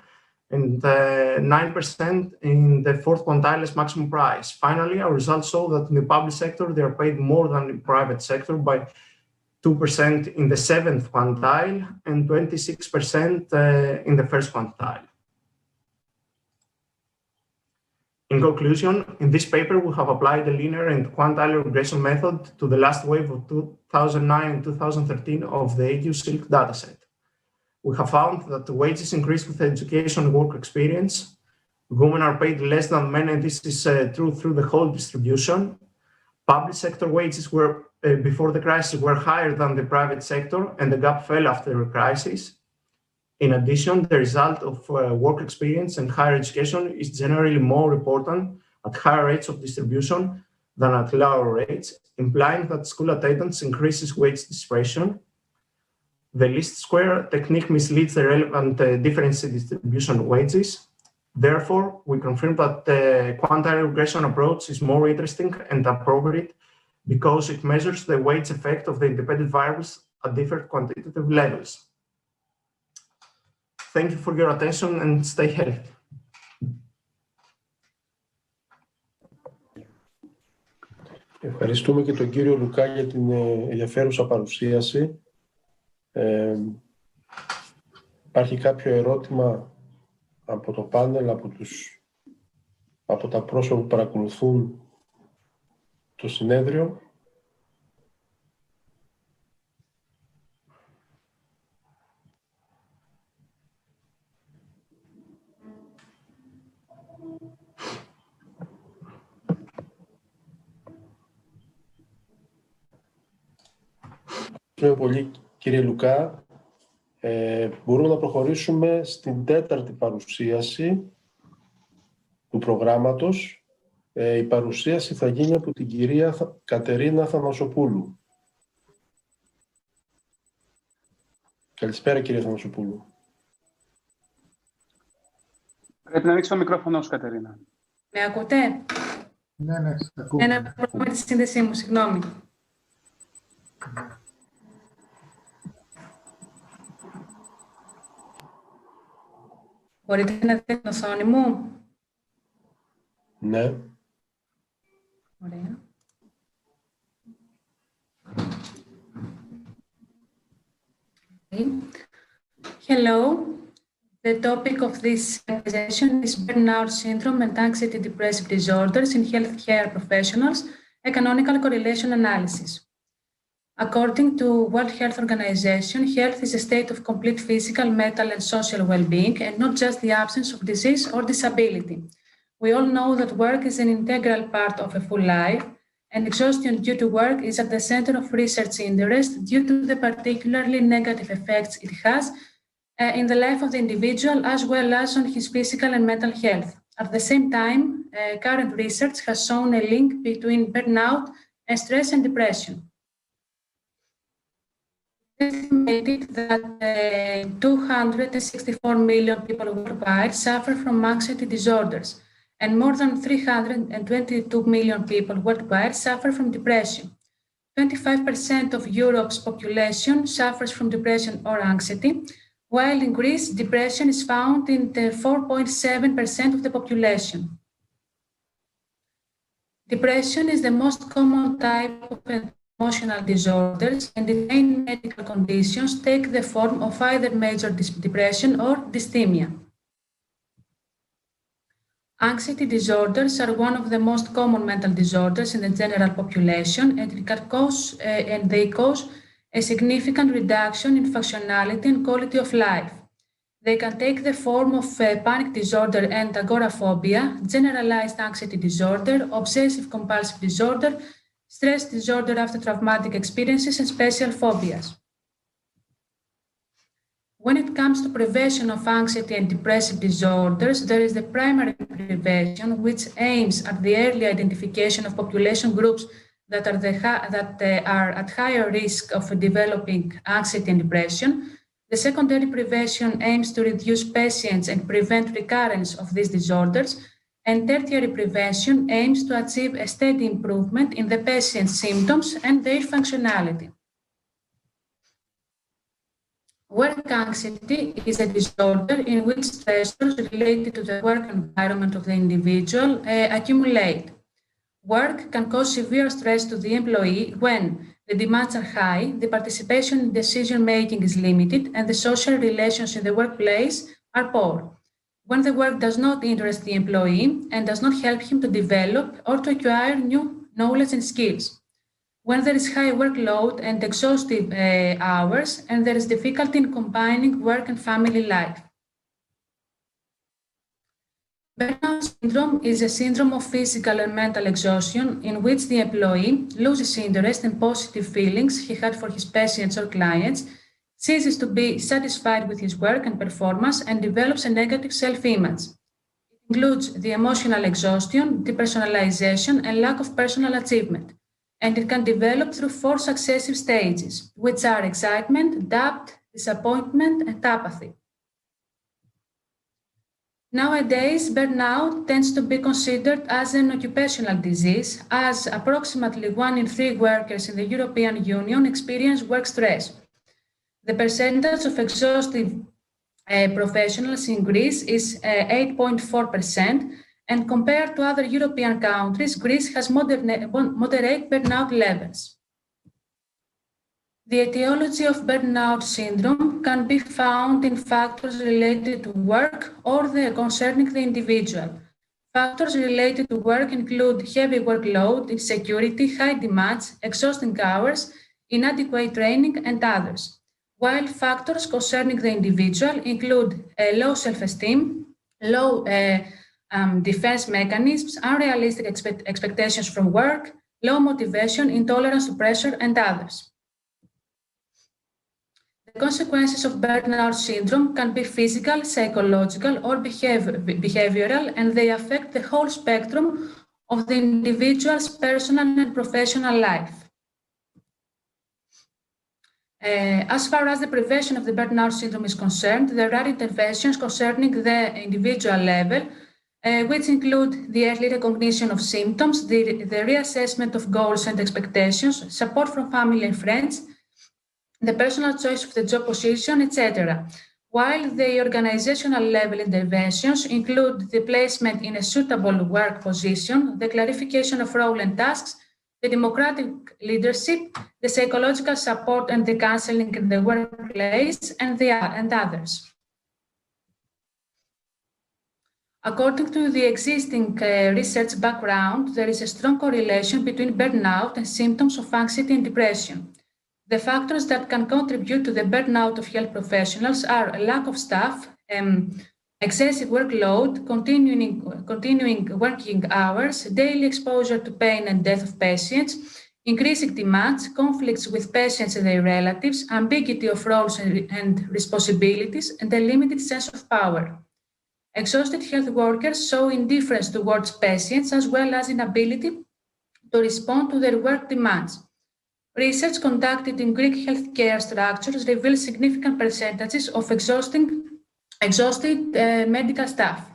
and 9% in the 4th quintile as maximum price. Finally, our results show that in the public sector, they are paid more than in the private sector by 2% in the 7th quintile and 26% in the 1st quintile. In conclusion, in this paper, we have applied the linear and quantile regression method to the last wave of 2009 and 2013 of the EU Silk dataset. We have found that the wages increase with education and work experience. Women are paid less than men, and this is true through the whole distribution. Public sector wages were, before the crisis, were higher than the private sector, and the gap fell after the crisis. In addition, the result of work experience and higher education is generally more important at higher rates of distribution than at lower rates, implying that school attendance increases wage dispersion. The least square technique misleads the relevant difference in distribution wages. Therefore, we confirm that the quantile regression approach is more interesting and appropriate because it measures the wage effect of the independent variables at different quantitative levels. Thank you for your attention and stay healthy. Ευχαριστούμε και τον κύριο Λουκά για την ενδιαφέρουσα παρουσίαση. Υπάρχει κάποιο ερώτημα από το πάνελ, από τα πρόσωπα που παρακολουθούν το συνέδριο? Ευχαριστούμε πολύ, κύριε Λουκά. Μπορούμε να προχωρήσουμε στην τέταρτη παρουσίαση του προγράμματος. Η παρουσίαση θα γίνει από την κυρία Κατερίνα Αθανασοπούλου. Καλησπέρα, κύριε Αθανασοπούλου. Πρέπει να ανοίξει το μικρόφωνο σου, Κατερίνα. Με ακούτε? Ναι, σε ακούω. Ένα πρόβλημα με τη σύνδεσή μου, συγγνώμη. Μπορείτε να δείτε την οθόνη μου? Ναι. Ωραία. Okay. Hello. The topic of this presentation is burnout syndrome and anxiety depressive disorders in healthcare professionals, a canonical correlation analysis. According to World Health Organization, health is a state of complete physical, mental, and social well-being, and not just the absence of disease or disability. We all know that work is an integral part of a full life, and exhaustion due to work is at the center of research interest due to the particularly negative effects it has in the life of the individual, as well as on his physical and mental health. At the same time, current research has shown a link between burnout and stress and depression. It's estimated that 264 million people worldwide suffer from anxiety disorders, and more than 322 million people worldwide suffer from depression. 25% of Europe's population suffers from depression or anxiety, while in Greece, depression is found in 4.7% of the population. Depression is the most common type of emotional disorders, and the main medical conditions take the form of either major depression or dysthymia. Anxiety disorders are one of the most common mental disorders in the general population, and they cause a significant reduction in functionality and quality of life. They can take the form of panic disorder and agoraphobia, generalized anxiety disorder, obsessive-compulsive disorder, stress disorder after traumatic experiences, and special phobias. When it comes to prevention of anxiety and depressive disorders, there is the primary prevention, which aims at the early identification of population groups that are at higher risk of developing anxiety and depression. The secondary prevention aims to reduce patients and prevent recurrence of these disorders. And tertiary prevention aims to achieve a steady improvement in the patient's symptoms and their functionality. Work anxiety is a disorder in which stressors related to the work environment of the individual accumulate. Work can cause severe stress to the employee when the demands are high, the participation in decision-making is limited, and the social relations in the workplace are poor. When the work does not interest the employee and does not help him to develop or to acquire new knowledge and skills. When there is high workload and exhaustive hours, and there is difficulty in combining work and family life. Burnout syndrome is a syndrome of physical and mental exhaustion in which the employee loses interest and positive feelings he had for his patients or clients, ceases to be satisfied with his work and performance, and develops a negative self-image. It includes the emotional exhaustion, depersonalization, and lack of personal achievement. And it can develop through 4 successive stages, which are excitement, doubt, disappointment, and apathy. Nowadays, burnout tends to be considered as an occupational disease, as approximately 1 in 3 workers in the European Union experience work stress. The percentage of exhaustive professionals in Greece is 8.4%, and compared to other European countries, Greece has moderate burnout levels. The etiology of burnout syndrome can be found in factors related to work or concerning the individual. Factors related to work include heavy workload, insecurity, high demands, exhausting hours, inadequate training, and others. While factors concerning the individual include low self-esteem, low defense mechanisms, unrealistic expectations from work, low motivation, intolerance to pressure, and others. The consequences of burnout syndrome can be physical, psychological, or behavioral, and they affect the whole spectrum of the individual's personal and professional life. As far as the prevention of the burnout syndrome is concerned, there are interventions concerning the individual level, which include the early recognition of symptoms, the reassessment of goals and expectations, support from family and friends, the personal choice of the job position, etc. While the organizational level interventions include the placement in a suitable work position, the clarification of role and tasks, the democratic leadership, the psychological support and the counseling in the workplace, and others. According to the existing research background, there is a strong correlation between burnout and symptoms of anxiety and depression. The factors that can contribute to the burnout of health professionals are a lack of staff, excessive workload, continuing working hours, daily exposure to pain and death of patients, increasing demands, conflicts with patients and their relatives, ambiguity of roles and responsibilities, and a limited sense of power. Exhausted health workers show indifference towards patients as well as inability to respond to their work demands. Research conducted in Greek healthcare structures reveals significant percentages of exhausted medical staff.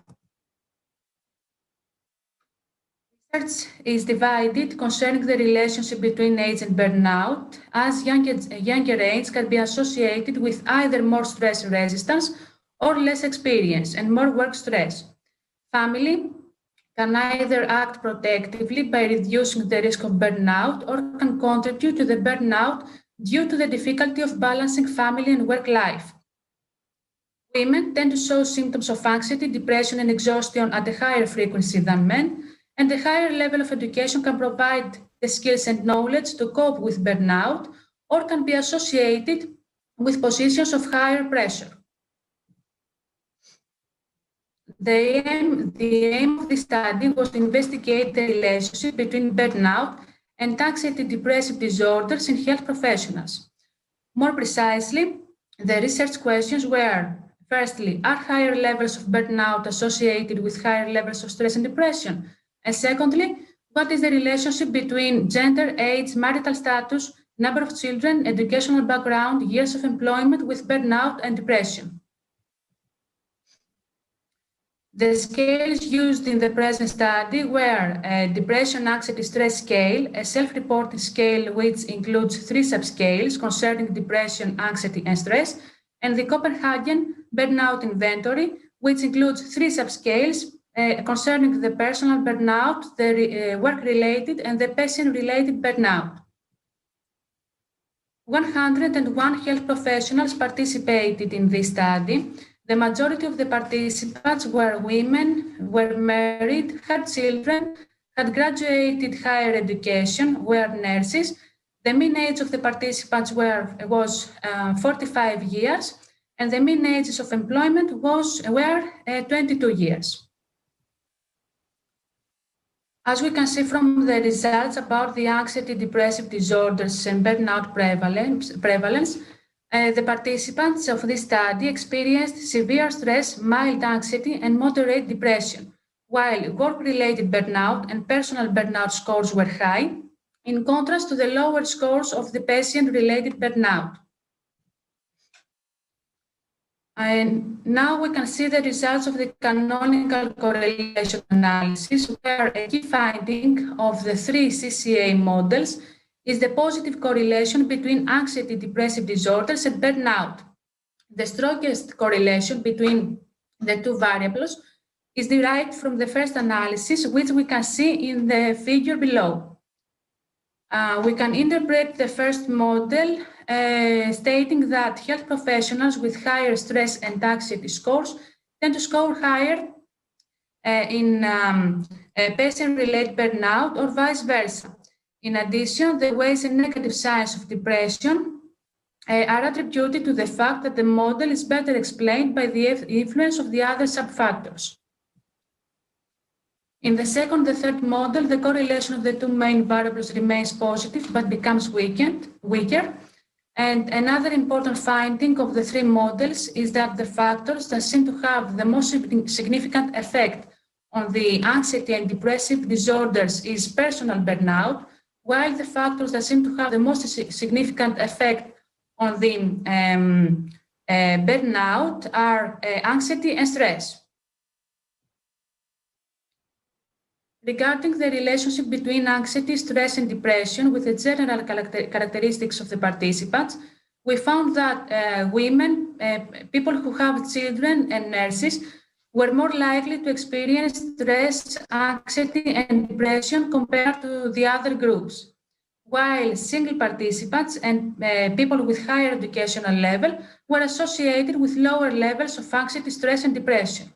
Research is divided concerning the relationship between age and burnout, as younger age can be associated with either more stress resistance or less experience and more work stress. Family can either act protectively by reducing the risk of burnout or can contribute to the burnout due to the difficulty of balancing family and work life. Women tend to show symptoms of anxiety, depression, and exhaustion at a higher frequency than men, and a higher level of education can provide the skills and knowledge to cope with burnout or can be associated with positions of higher pressure. The aim of the study was to investigate the relationship between burnout and anxiety-depressive disorders in health professionals. More precisely, the research questions were, firstly, are higher levels of burnout associated with higher levels of stress and depression? And secondly, what is the relationship between gender, age, marital status, number of children, educational background, years of employment with burnout and depression? The scales used in the present study were a depression anxiety stress scale, a self-reporting scale which includes 3 subscales concerning depression, anxiety, and stress, and the Copenhagen burnout inventory, which includes 3 subscales concerning the personal burnout, the work-related, and the patient-related burnout. 101 health professionals participated in this study. The majority of the participants were women, were married, had children, had graduated higher education, were nurses. The mean age of the participants was 45 years, and the mean ages of employment were 22 years. As we can see from the results about the anxiety-depressive disorders and burnout prevalence, the participants of this study experienced severe stress, mild anxiety, and moderate depression, while work-related burnout and personal burnout scores were high, in contrast to the lower scores of the patient-related burnout. And now we can see the results of the canonical correlation analysis, where a key finding of the 3 CCA models is the positive correlation between anxiety-depressive disorders and burnout. The strongest correlation between the 2 variables is derived from the first analysis, which we can see in the figure below. We can interpret the first model stating that health professionals with higher stress and anxiety scores tend to score higher in patient-related burnout or vice versa. In addition, the ways and negative signs of depression are attributed to the fact that the model is better explained by the influence of the other subfactors. In the second and third model, the correlation of the 2 main variables remains positive but becomes weaker. And another important finding of the 3 models is that the factors that seem to have the most significant effect on the anxiety and depressive disorders is personal burnout, while the factors that seem to have the most significant effect on the burnout are anxiety and stress. Regarding the relationship between anxiety, stress, and depression with the general characteristics of the participants, we found that women, people who have children, and nurses were more likely to experience stress, anxiety, and depression compared to the other groups, while single participants and people with higher educational level were associated with lower levels of anxiety, stress, and depression.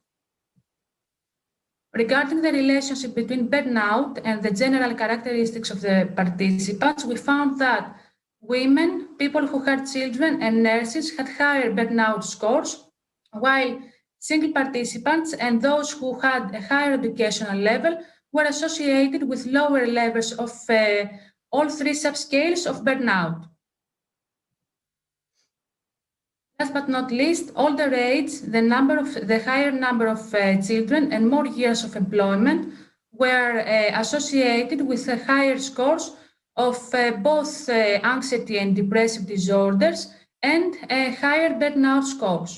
Regarding the relationship between burnout and the general characteristics of the participants, we found that women, people who had children, and nurses had higher burnout scores, while single participants and those who had a higher educational level were associated with lower levels of all three subscales of burnout. Last but not least, older age, the higher number of children and more years of employment were associated with higher scores of both anxiety and depressive disorders and higher burnout scores.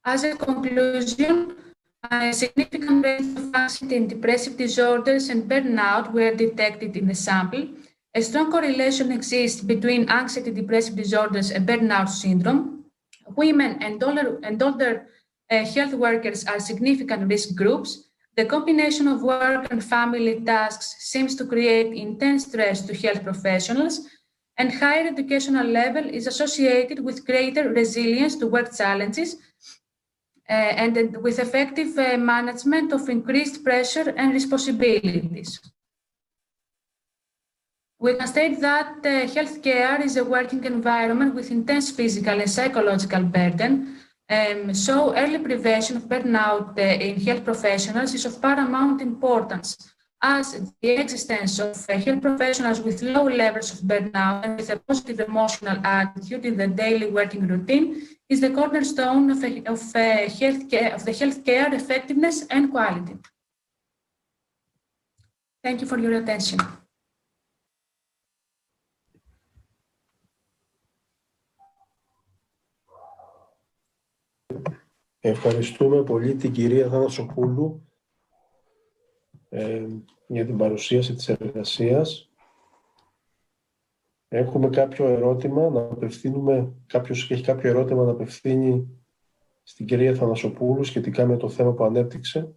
As a conclusion, a significant rate of anxiety and depressive disorders and burnout were detected in the sample. A strong correlation exists between anxiety, depressive disorders, and burnout syndrome. Women and older health workers are significant risk groups. The combination of work and family tasks seems to create intense stress to health professionals, and higher educational level is associated with greater resilience to work challenges and with effective management of increased pressure and responsibilities. We can state that healthcare is a working environment with intense physical and psychological burden, so early prevention of burnout in health professionals is of paramount importance, as the existence of health professionals with low levels of burnout and with a positive emotional attitude in the daily working routine is the cornerstone of the healthcare effectiveness and quality. Thank you for your attention. Ευχαριστούμε πολύ την κυρία Αθανασοπούλου για την παρουσίαση της εργασίας. Έχουμε κάποιο ερώτημα να απευθύνουμε, κάποιος έχει κάποιο ερώτημα να απευθύνει στην κυρία Αθανασοπούλου σχετικά με το θέμα που ανέπτυξε.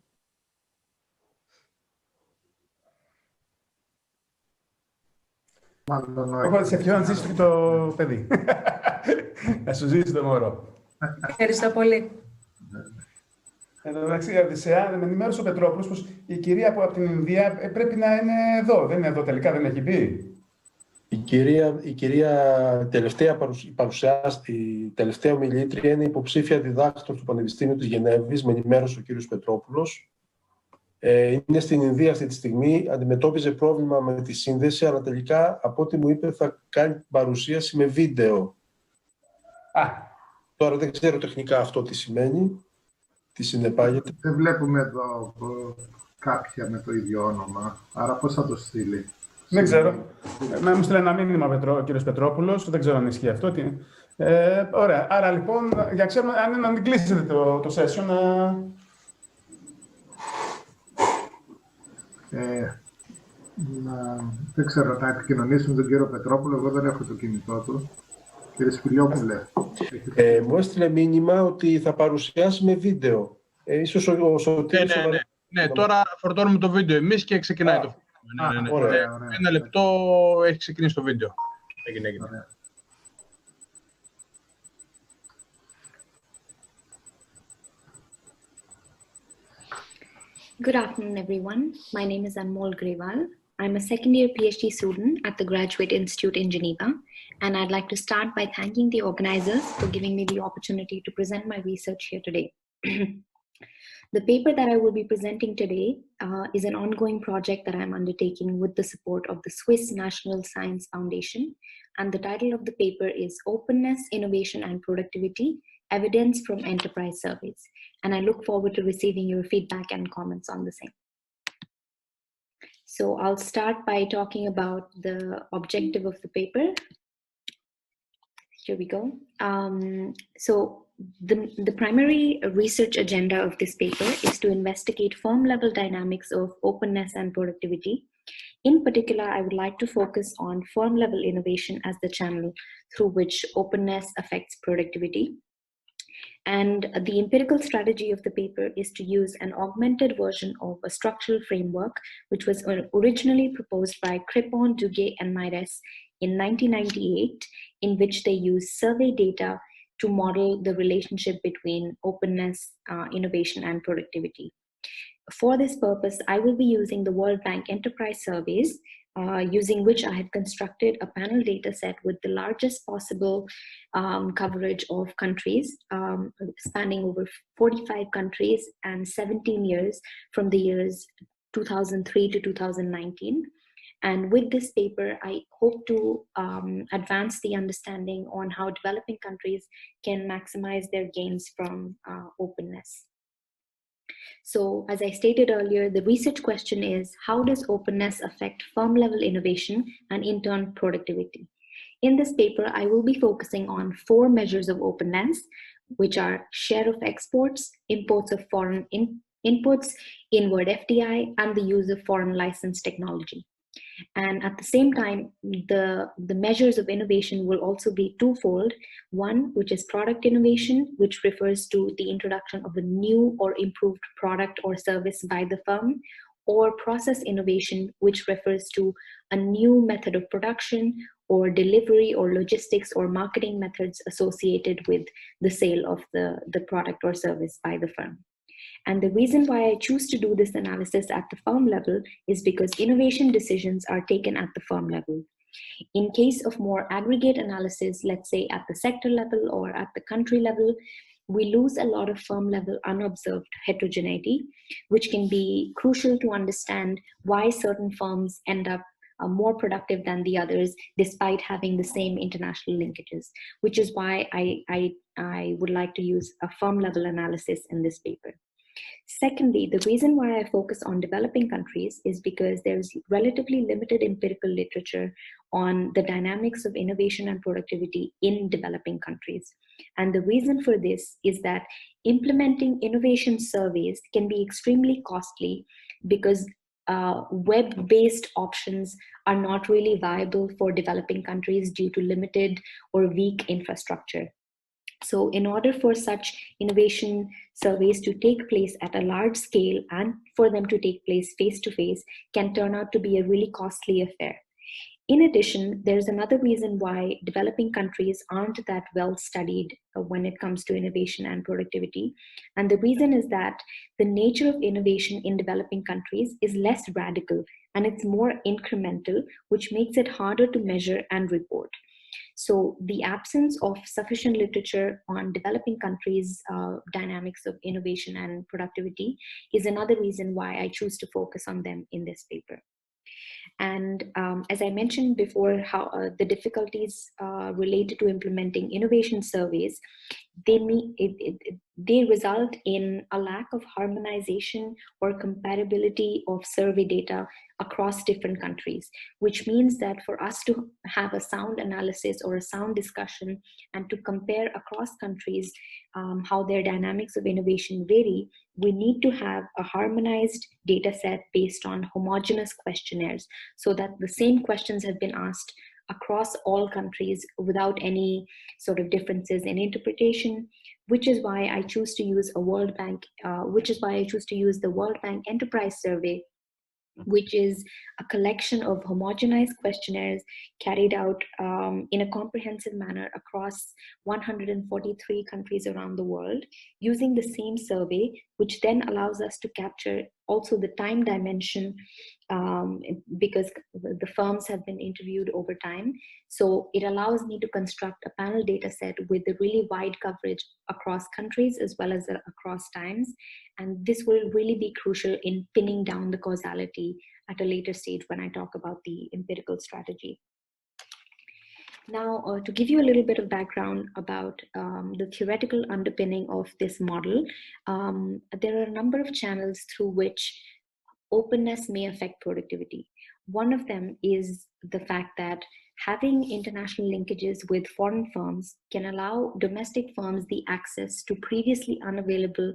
Έχω σε ποιον να ζήσει το παιδί. Να σου ζήσει το μωρό. Ευχαριστώ πολύ. Εν τω μεταξύ, Οδυσσέα, με ενημέρωσε ο Πετρόπουλος πως η κυρία από την Ινδία πρέπει να είναι εδώ. Δεν είναι εδώ τελικά, δεν έχει πει. Η τελευταία ομιλήτρια είναι υποψήφια διδάκτορ του Πανεπιστήμιου της Γενέβης, με ενημέρωσε ο κύριος Πετρόπουλος. Είναι στην Ινδία αυτή τη στιγμή, αντιμετώπιζε πρόβλημα με τη σύνδεση, αλλά τελικά, από ό,τι μου είπε, θα κάνει την παρουσίαση με βίντεο. Τώρα δεν ξέρω τεχνικά αυτό τι σημαίνει, τι συνεπάγεται. Δεν βλέπουμε εδώ κάποια με το ίδιο όνομα, άρα πώς θα το στείλει. Δεν ξέρω. Μου στείλε ένα μήνυμα ο κύριος Πετρόπουλος, δεν ξέρω αν ισχύει αυτό. Ωραία. Άρα λοιπόν, για ξέρουμε, αν να μην κλείσετε το session, δεν ξέρω, να επικοινωνήσουμε τον κύριο Πετρόπουλο, εγώ δεν έχω το κινητό του. Κύριε Σπιλιόπουλε. Μου έστειλε μήνυμα ότι θα παρουσιάσει με βίντεο. Ίσως ο Σωτήρης... Ναι, τώρα φορτώνουμε το βίντεο εμείς και ξεκινάει το βίντεο. Ωραία. Ένα λεπτό έχει ξεκινήσει το βίντεο. Έγινε. Good afternoon, everyone. My name is Anmol GREWAL. I'm a second-year PhD student at the Graduate Institute in Geneva, and I'd like to start by thanking the organizers for giving me the opportunity to present my research here today. The paper that I will be presenting today is an ongoing project that I'm undertaking with the support of the Swiss National Science Foundation, and the title of the paper is Openness, Innovation and Productivity, Evidence from Enterprise Surveys, and I look forward to receiving your feedback and comments on the same. So I'll start by talking about the objective of the paper. Here we go. So the primary research agenda of this paper is to investigate firm-level dynamics of openness and productivity. In particular, I would like to focus on firm-level innovation as the channel through which openness affects productivity. And the empirical strategy of the paper is to use an augmented version of a structural framework, which was originally proposed by Crepon, Duguay, and Maires in 1998, in which they use survey data to model the relationship between openness, innovation, and productivity. For this purpose, I will be using the World Bank Enterprise Surveys, using which I have constructed a panel data set with the largest possible coverage of countries, spanning over 45 countries and 17 years from the years 2003 to 2019. And with this paper, I hope to advance the understanding on how developing countries can maximize their gains from openness. So as I stated earlier, the research question is, how does openness affect firm-level innovation and in turn productivity? In this paper, I will be focusing on 4 measures of openness, which are share of exports, imports of foreign inputs, inward FDI, and the use of foreign licensed technology. And at the same time, the measures of innovation will also be twofold. One, which is product innovation, which refers to the introduction of a new or improved product or service by the firm, or process innovation, which refers to a new method of production or delivery or logistics or marketing methods associated with the sale of the product or service by the firm. And the reason why I choose to do this analysis at the firm level is because innovation decisions are taken at the firm level. In case of more aggregate analysis, let's say at the sector level or at the country level, we lose a lot of firm level unobserved heterogeneity, which can be crucial to understand why certain firms end up more productive than the others, despite having the same international linkages, which is why I would like to use a firm level analysis in this paper. Secondly, the reason why I focus on developing countries is because there's relatively limited empirical literature on the dynamics of innovation and productivity in developing countries. And the reason for this is that implementing innovation surveys can be extremely costly because web-based options are not really viable for developing countries due to limited or weak infrastructure. So in order for such innovation surveys to take place at a large scale and for them to take place face-to-face can turn out to be a really costly affair. In addition, there's another reason why developing countries aren't that well studied when it comes to innovation and productivity. And the reason is that the nature of innovation in developing countries is less radical and it's more incremental, which makes it harder to measure and report. So the absence of sufficient literature on developing countries' dynamics of innovation and productivity is another reason why I choose to focus on them in this paper. And as I mentioned before, how the difficulties related to implementing innovation surveys, they result in a lack of harmonization or comparability of survey data across different countries, which means that for us to have a sound analysis or a sound discussion and to compare across countries how their dynamics of innovation vary, we need to have a harmonized data set based on homogeneous questionnaires so that the same questions have been asked across all countries without any sort of differences in interpretation, which is why I choose to use the World Bank Enterprise Survey, which is a collection of homogenized questionnaires carried out in a comprehensive manner across 143 countries around the world using the same survey, which then allows us to capture also the time dimension because the firms have been interviewed over time. So it allows me to construct a panel data set with a really wide coverage across countries as well as across times. And this will really be crucial in pinning down the causality at a later stage when I talk about the empirical strategy. Now, to give you a little bit of background about the theoretical underpinning of this model, there are a number of channels through which openness may affect productivity. One of them is the fact that having international linkages with foreign firms can allow domestic firms the access to previously unavailable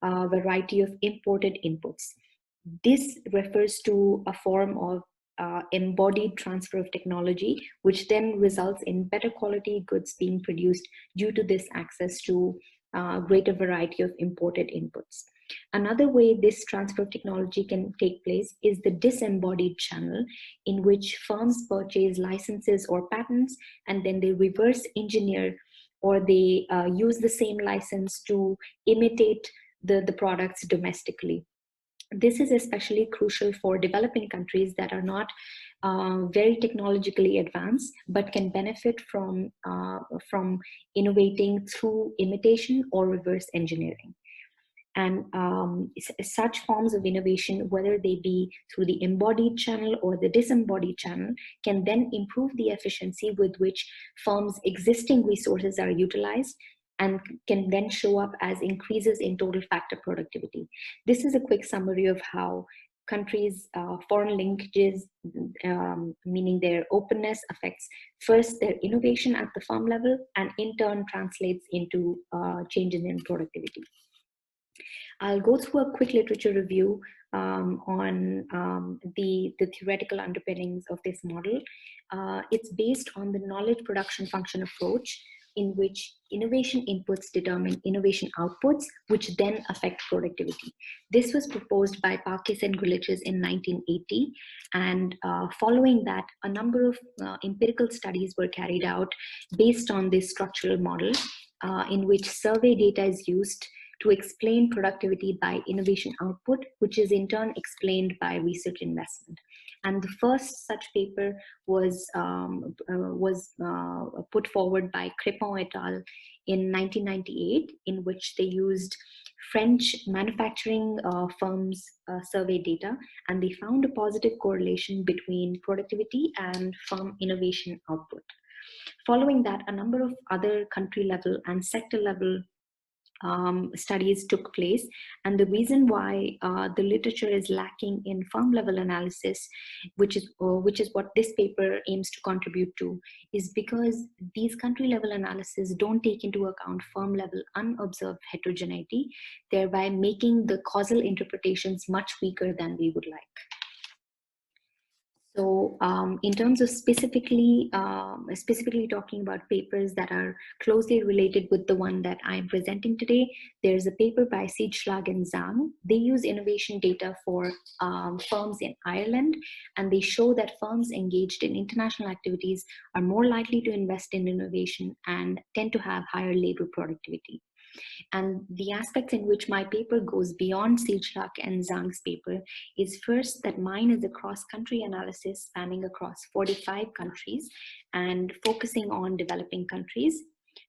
variety of imported inputs. This refers to a form of embodied transfer of technology, which then results in better quality goods being produced due to this access to greater variety of imported inputs. Another way this transfer of technology can take place is the disembodied channel, in which firms purchase licenses or patents and then they reverse engineer, or they use the same license to imitate the products domestically. This is especially crucial for developing countries that are not very technologically advanced, but can benefit from innovating through imitation or reverse engineering. And such forms of innovation, whether they be through the embodied channel or the disembodied channel, can then improve the efficiency with which firms' existing resources are utilized, and can then show up as increases in total factor productivity. This is a quick summary of how countries' foreign linkages, meaning their openness, affects first their innovation at the firm level, and in turn translates into changes in productivity. I'll go through a quick literature review on the theoretical underpinnings of this model. It's based on the knowledge production function approach, in which innovation inputs determine innovation outputs, which then affect productivity. This was proposed by Parkes and Griliches in 1980, and following that, a number of empirical studies were carried out based on this structural model, in which survey data is used to explain productivity by innovation output, which is in turn explained by research investment. And the first such paper was put forward by Crépin et al. In 1998, in which they used French manufacturing firms' survey data, and they found a positive correlation between productivity and firm innovation output. Following that, a number of other country level and sector level studies took place, and the reason why the literature is lacking in firm level analysis, which is what this paper aims to contribute to, is because these country level analysis don't take into account firm level unobserved heterogeneity, thereby making the causal interpretations much weaker than we would like. So in terms of specifically talking about papers that are closely related with the one that I'm presenting today, there's a paper by Siedschlag and Zhang. They use innovation data for firms in Ireland, and they show that firms engaged in international activities are more likely to invest in innovation and tend to have higher labor productivity. And the aspects in which my paper goes beyond Siedschlag and Zhang's paper is first that mine is a cross-country analysis spanning across 45 countries and focusing on developing countries.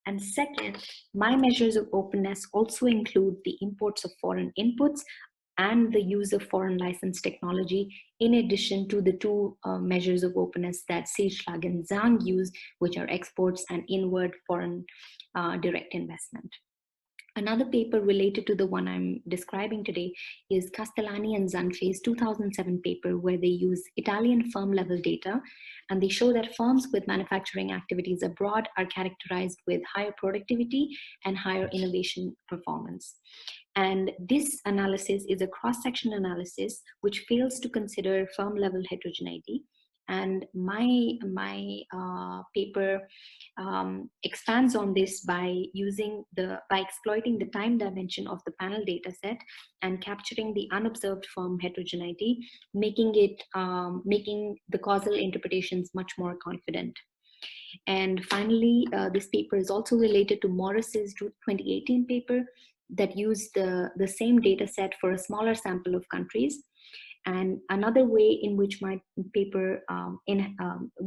And second, my measures of openness also include the imports of foreign inputs and the use of foreign licensed technology, in addition to the two measures of openness that Siedschlag and Zhang use, which are exports and inward foreign direct investment. Another paper related to the one I'm describing today is Castellani and Zanfe's 2007 paper, where they use Italian firm level data, and they show that firms with manufacturing activities abroad are characterized with higher productivity and higher innovation performance. And this analysis is a cross-section analysis which fails to consider firm level heterogeneity. And my paper expands on this by exploiting the time dimension of the panel data set and capturing the unobserved firm heterogeneity, making the causal interpretations much more confident. And finally, this paper is also related to Morris's 2018 paper that used the same data set for a smaller sample of countries. And another way in which my paper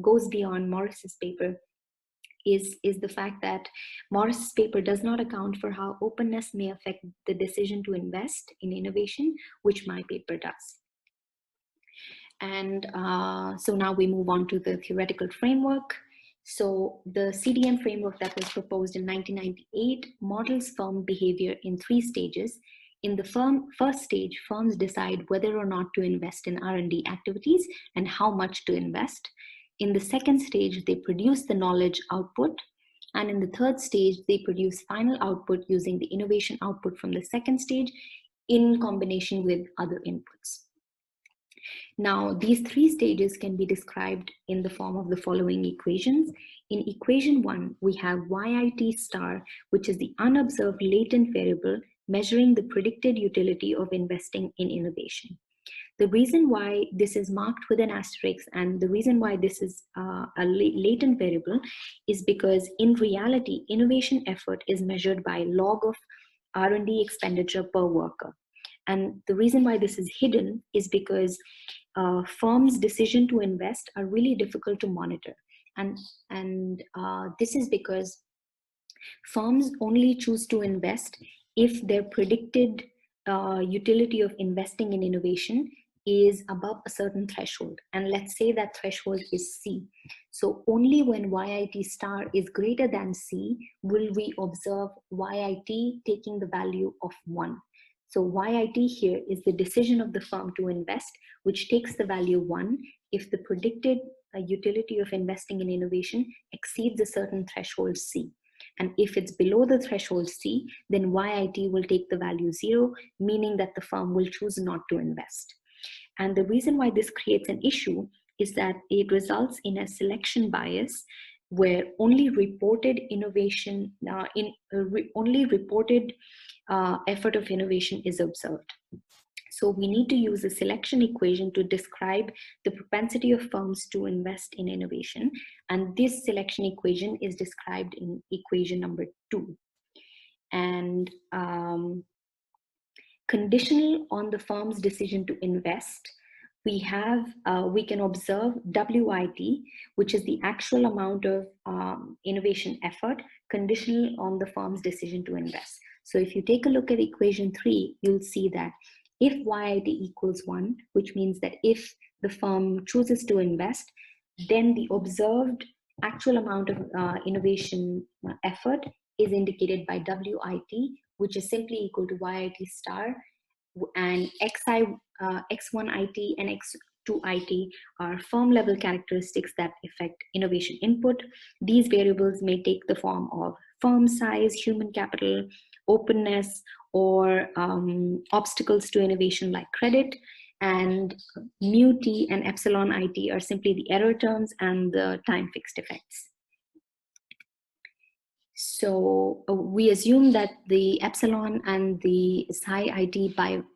goes beyond Morris's paper is the fact that Morris's paper does not account for how openness may affect the decision to invest in innovation, which my paper does. And so now we move on to the theoretical framework. So the CDM framework that was proposed in 1998 models firm behavior in 3 stages. In the first stage, firms decide whether or not to invest in R&D activities and how much to invest. In the second stage, they produce the knowledge output. And in the third stage, they produce final output using the innovation output from the second stage in combination with other inputs. Now, these three stages can be described in the form of the following equations. In equation 1, we have YIT star, which is the unobserved latent variable measuring the predicted utility of investing in innovation. The reason why this is marked with an asterisk and the reason why this is a latent variable is because in reality, innovation effort is measured by log of R&D expenditure per worker. And the reason why this is hidden is because firms' decision to invest are really difficult to monitor. And this is because firms only choose to invest if their predicted utility of investing in innovation is above a certain threshold. And let's say that threshold is C. So only when YIT star is greater than C will we observe YIT taking the value of 1. So YIT here is the decision of the firm to invest, which takes the value 1 if the predicted utility of investing in innovation exceeds a certain threshold C. And if it's below the threshold C, then YIT will take the value 0, meaning that the firm will choose not to invest. And the reason why this creates an issue is that it results in a selection bias where only reported innovation, only reported effort of innovation is observed. So we need to use a selection equation to describe the propensity of firms to invest in innovation. And this selection equation is described in equation number 2. And conditional on the firm's decision to invest, we can observe WIT, which is the actual amount of innovation effort, conditional on the firm's decision to invest. So if you take a look at equation 3, you'll see that if YIT equals 1, which means that if the firm chooses to invest, then the observed actual amount of innovation effort is indicated by WIT, which is simply equal to YIT star, and X1IT and X2IT are firm level characteristics that affect innovation input. These variables may take the form of firm size, human capital, openness, or obstacles to innovation like credit. And mu t and epsilon it are simply the error terms and the time fixed effects. So we assume that the epsilon and the psi it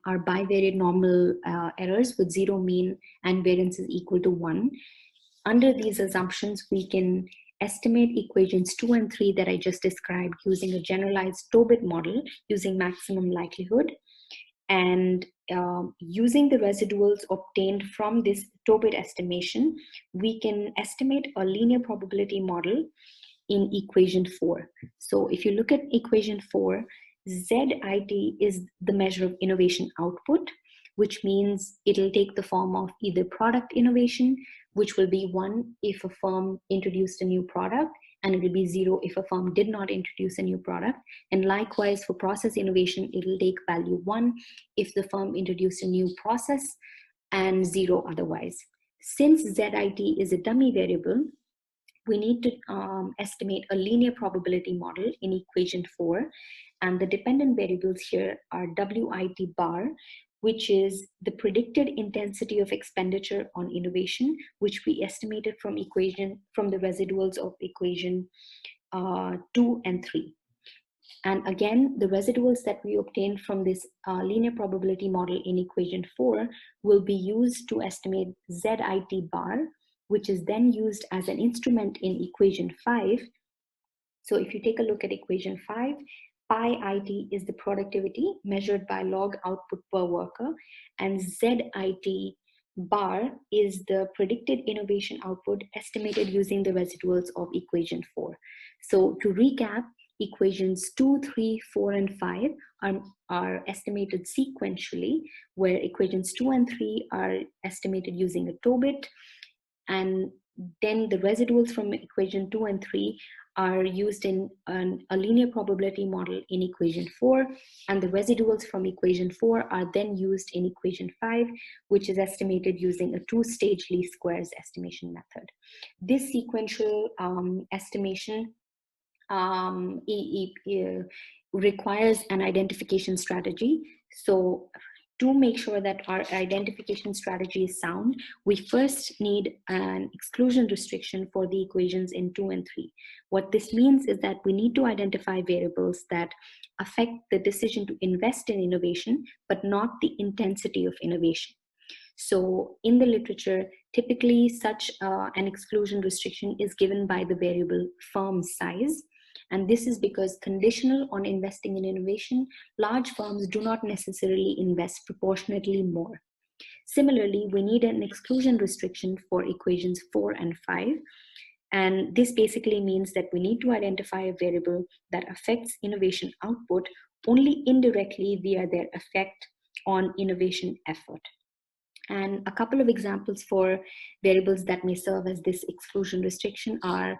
are bivariate normal errors with 0 mean and variance is equal to 1. Under these assumptions, we can estimate equations 2 and 3 that I just described using a generalized Tobit model using maximum likelihood. And using the residuals obtained from this Tobit estimation, we can estimate a linear probability model in equation 4. So if you look at equation 4, ZIT is the measure of innovation output, which means it'll take the form of either product innovation, which will be 1 if a firm introduced a new product, and it will be 0 if a firm did not introduce a new product. And likewise for process innovation, it will take value 1 if the firm introduced a new process and 0 otherwise. Since ZIT is a dummy variable, we need to estimate a linear probability model in equation 4. And the dependent variables here are WIT bar, which is the predicted intensity of expenditure on innovation, which we estimated from the residuals of equation 2 and 3. And again, the residuals that we obtained from this linear probability model in equation 4 will be used to estimate ZIT bar, which is then used as an instrument in equation 5. So if you take a look at equation 5, pi IT is the productivity measured by log output per worker, and ZIT bar is the predicted innovation output estimated using the residuals of equation 4. So to recap, equations 2, 3, 4, and 5 are estimated sequentially, where equations 2 and 3 are estimated using a Tobit, and then the residuals from equation 2 and 3 are used in a linear probability model in equation 4, and the residuals from equation 4 are then used in equation 5, which is estimated using a two-stage least squares estimation method. This sequential estimation requires an identification strategy. So to make sure that our identification strategy is sound, we first need an exclusion restriction for the equations in 2 and 3. What this means is that we need to identify variables that affect the decision to invest in innovation, but not the intensity of innovation. So in the literature, typically such an exclusion restriction is given by the variable firm size. And this is because conditional on investing in innovation, large firms do not necessarily invest proportionately more. Similarly, we need an exclusion restriction for equations 4 and 5. And this basically means that we need to identify a variable that affects innovation output only indirectly via their effect on innovation effort. And a couple of examples for variables that may serve as this exclusion restriction are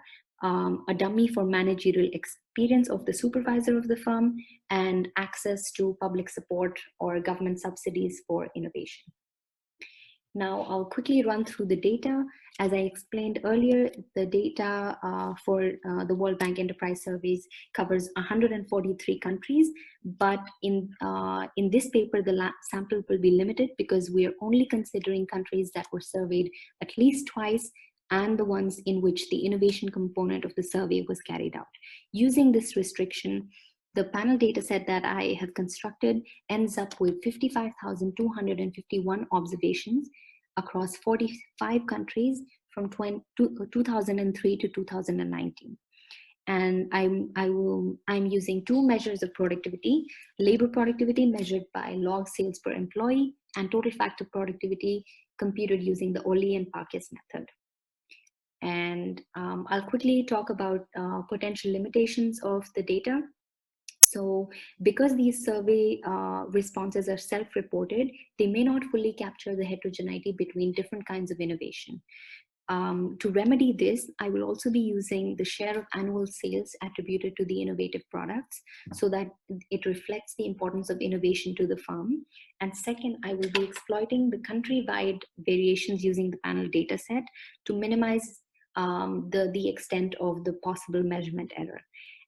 a dummy for managerial experience of the supervisor of the firm and access to public support or government subsidies for innovation. Now I'll quickly run through the data. As I explained earlier, the data for the World Bank Enterprise Surveys covers 143 countries, but in this paper, the sample will be limited because we are only considering countries that were surveyed at least twice and the ones in which the innovation component of the survey was carried out. Using this restriction, the panel data set that I have constructed ends up with 55,251 observations across 45 countries from 2003 to 2019. And I'm using two measures of productivity: labor productivity measured by log sales per employee, and total factor productivity computed using the Oli and Parkes method. And I'll quickly talk about potential limitations of the data. So because these survey responses are self-reported, they may not fully capture the heterogeneity between different kinds of innovation. To remedy this, I will also be using the share of annual sales attributed to the innovative products so that it reflects the importance of innovation to the firm. And second, I will be exploiting the country-wide variations using the panel data set to minimize the extent of the possible measurement error.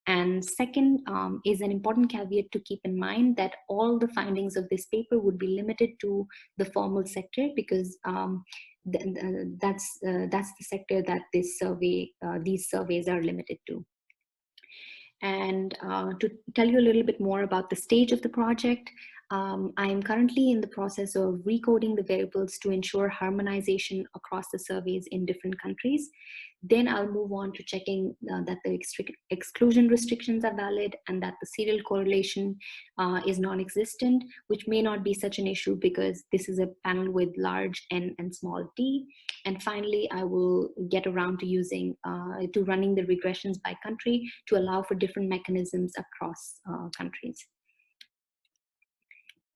And second is an important caveat to keep in mind that all the findings of this paper would be limited to the formal sector because that's the sector that these surveys are limited to. And to tell you a little bit more about the stage of the project, I am currently in the process of recoding the variables to ensure harmonization across the surveys in different countries. Then I'll move on to checking that the exclusion restrictions are valid and that the serial correlation is non-existent, which may not be such an issue because this is a panel with large n and small t. And finally, I will get around to running the regressions by country to allow for different mechanisms across countries.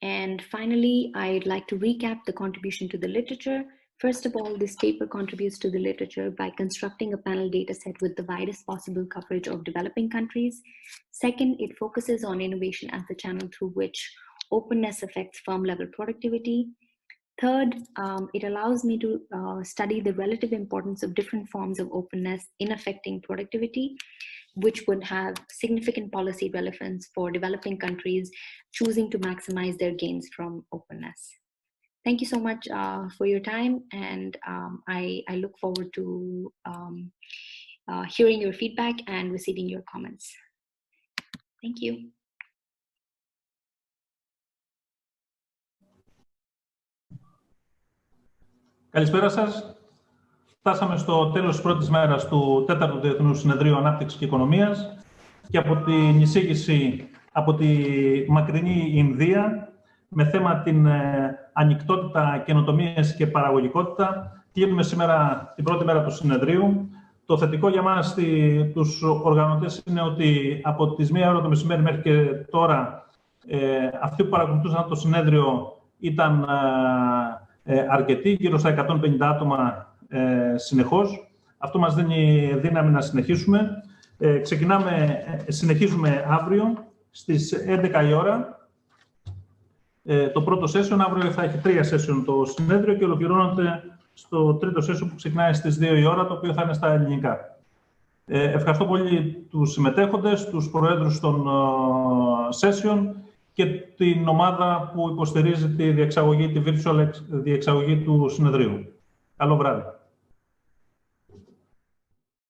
And finally, I'd like to recap the contribution to the literature. First of all, this paper contributes to the literature by constructing a panel data set with the widest possible coverage of developing countries. Second, it focuses on innovation as the channel through which openness affects firm level productivity. Third, it allows me to study the relative importance of different forms of openness in affecting productivity, which would have significant policy relevance for developing countries choosing to maximize their gains from openness. Thank you so much for your time, and I look forward to hearing your feedback and receiving your comments. Thank you. Καλησπέρα σας. Φτάσαμε στο τέλος της πρώτης μέρας του 4ου Διεθνού Συνεδρίου Ανάπτυξης και Οικονομίας και από την εισήγηση από τη μακρινή Ινδία με θέμα την ανοιχτότητα, καινοτομίες και παραγωγικότητα. Κλείνουμε σήμερα την πρώτη μέρα του συνεδρίου. Το θετικό για μας, τους οργανωτές, είναι ότι από τις 1 ώρα το μεσημέρι μέχρι και τώρα αυτοί που παρακολουθούσαν το συνέδριο ήταν αρκετοί, γύρω στα 150 άτομα συνεχώς. Αυτό μας δίνει δύναμη να συνεχίσουμε. Συνεχίζουμε αύριο στις 11 η ώρα. Το πρώτο session, αύριο θα έχει 3 session το συνέδριο και ολοκληρώνεται στο τρίτο session που ξεκινάει στις 2 η ώρα, το οποίο θα είναι στα ελληνικά. Ευχαριστώ πολύ τους συμμετέχοντες, τους προέδρους των session και την ομάδα που υποστηρίζει τη virtual διεξαγωγή του συνεδρίου. Καλό βράδυ.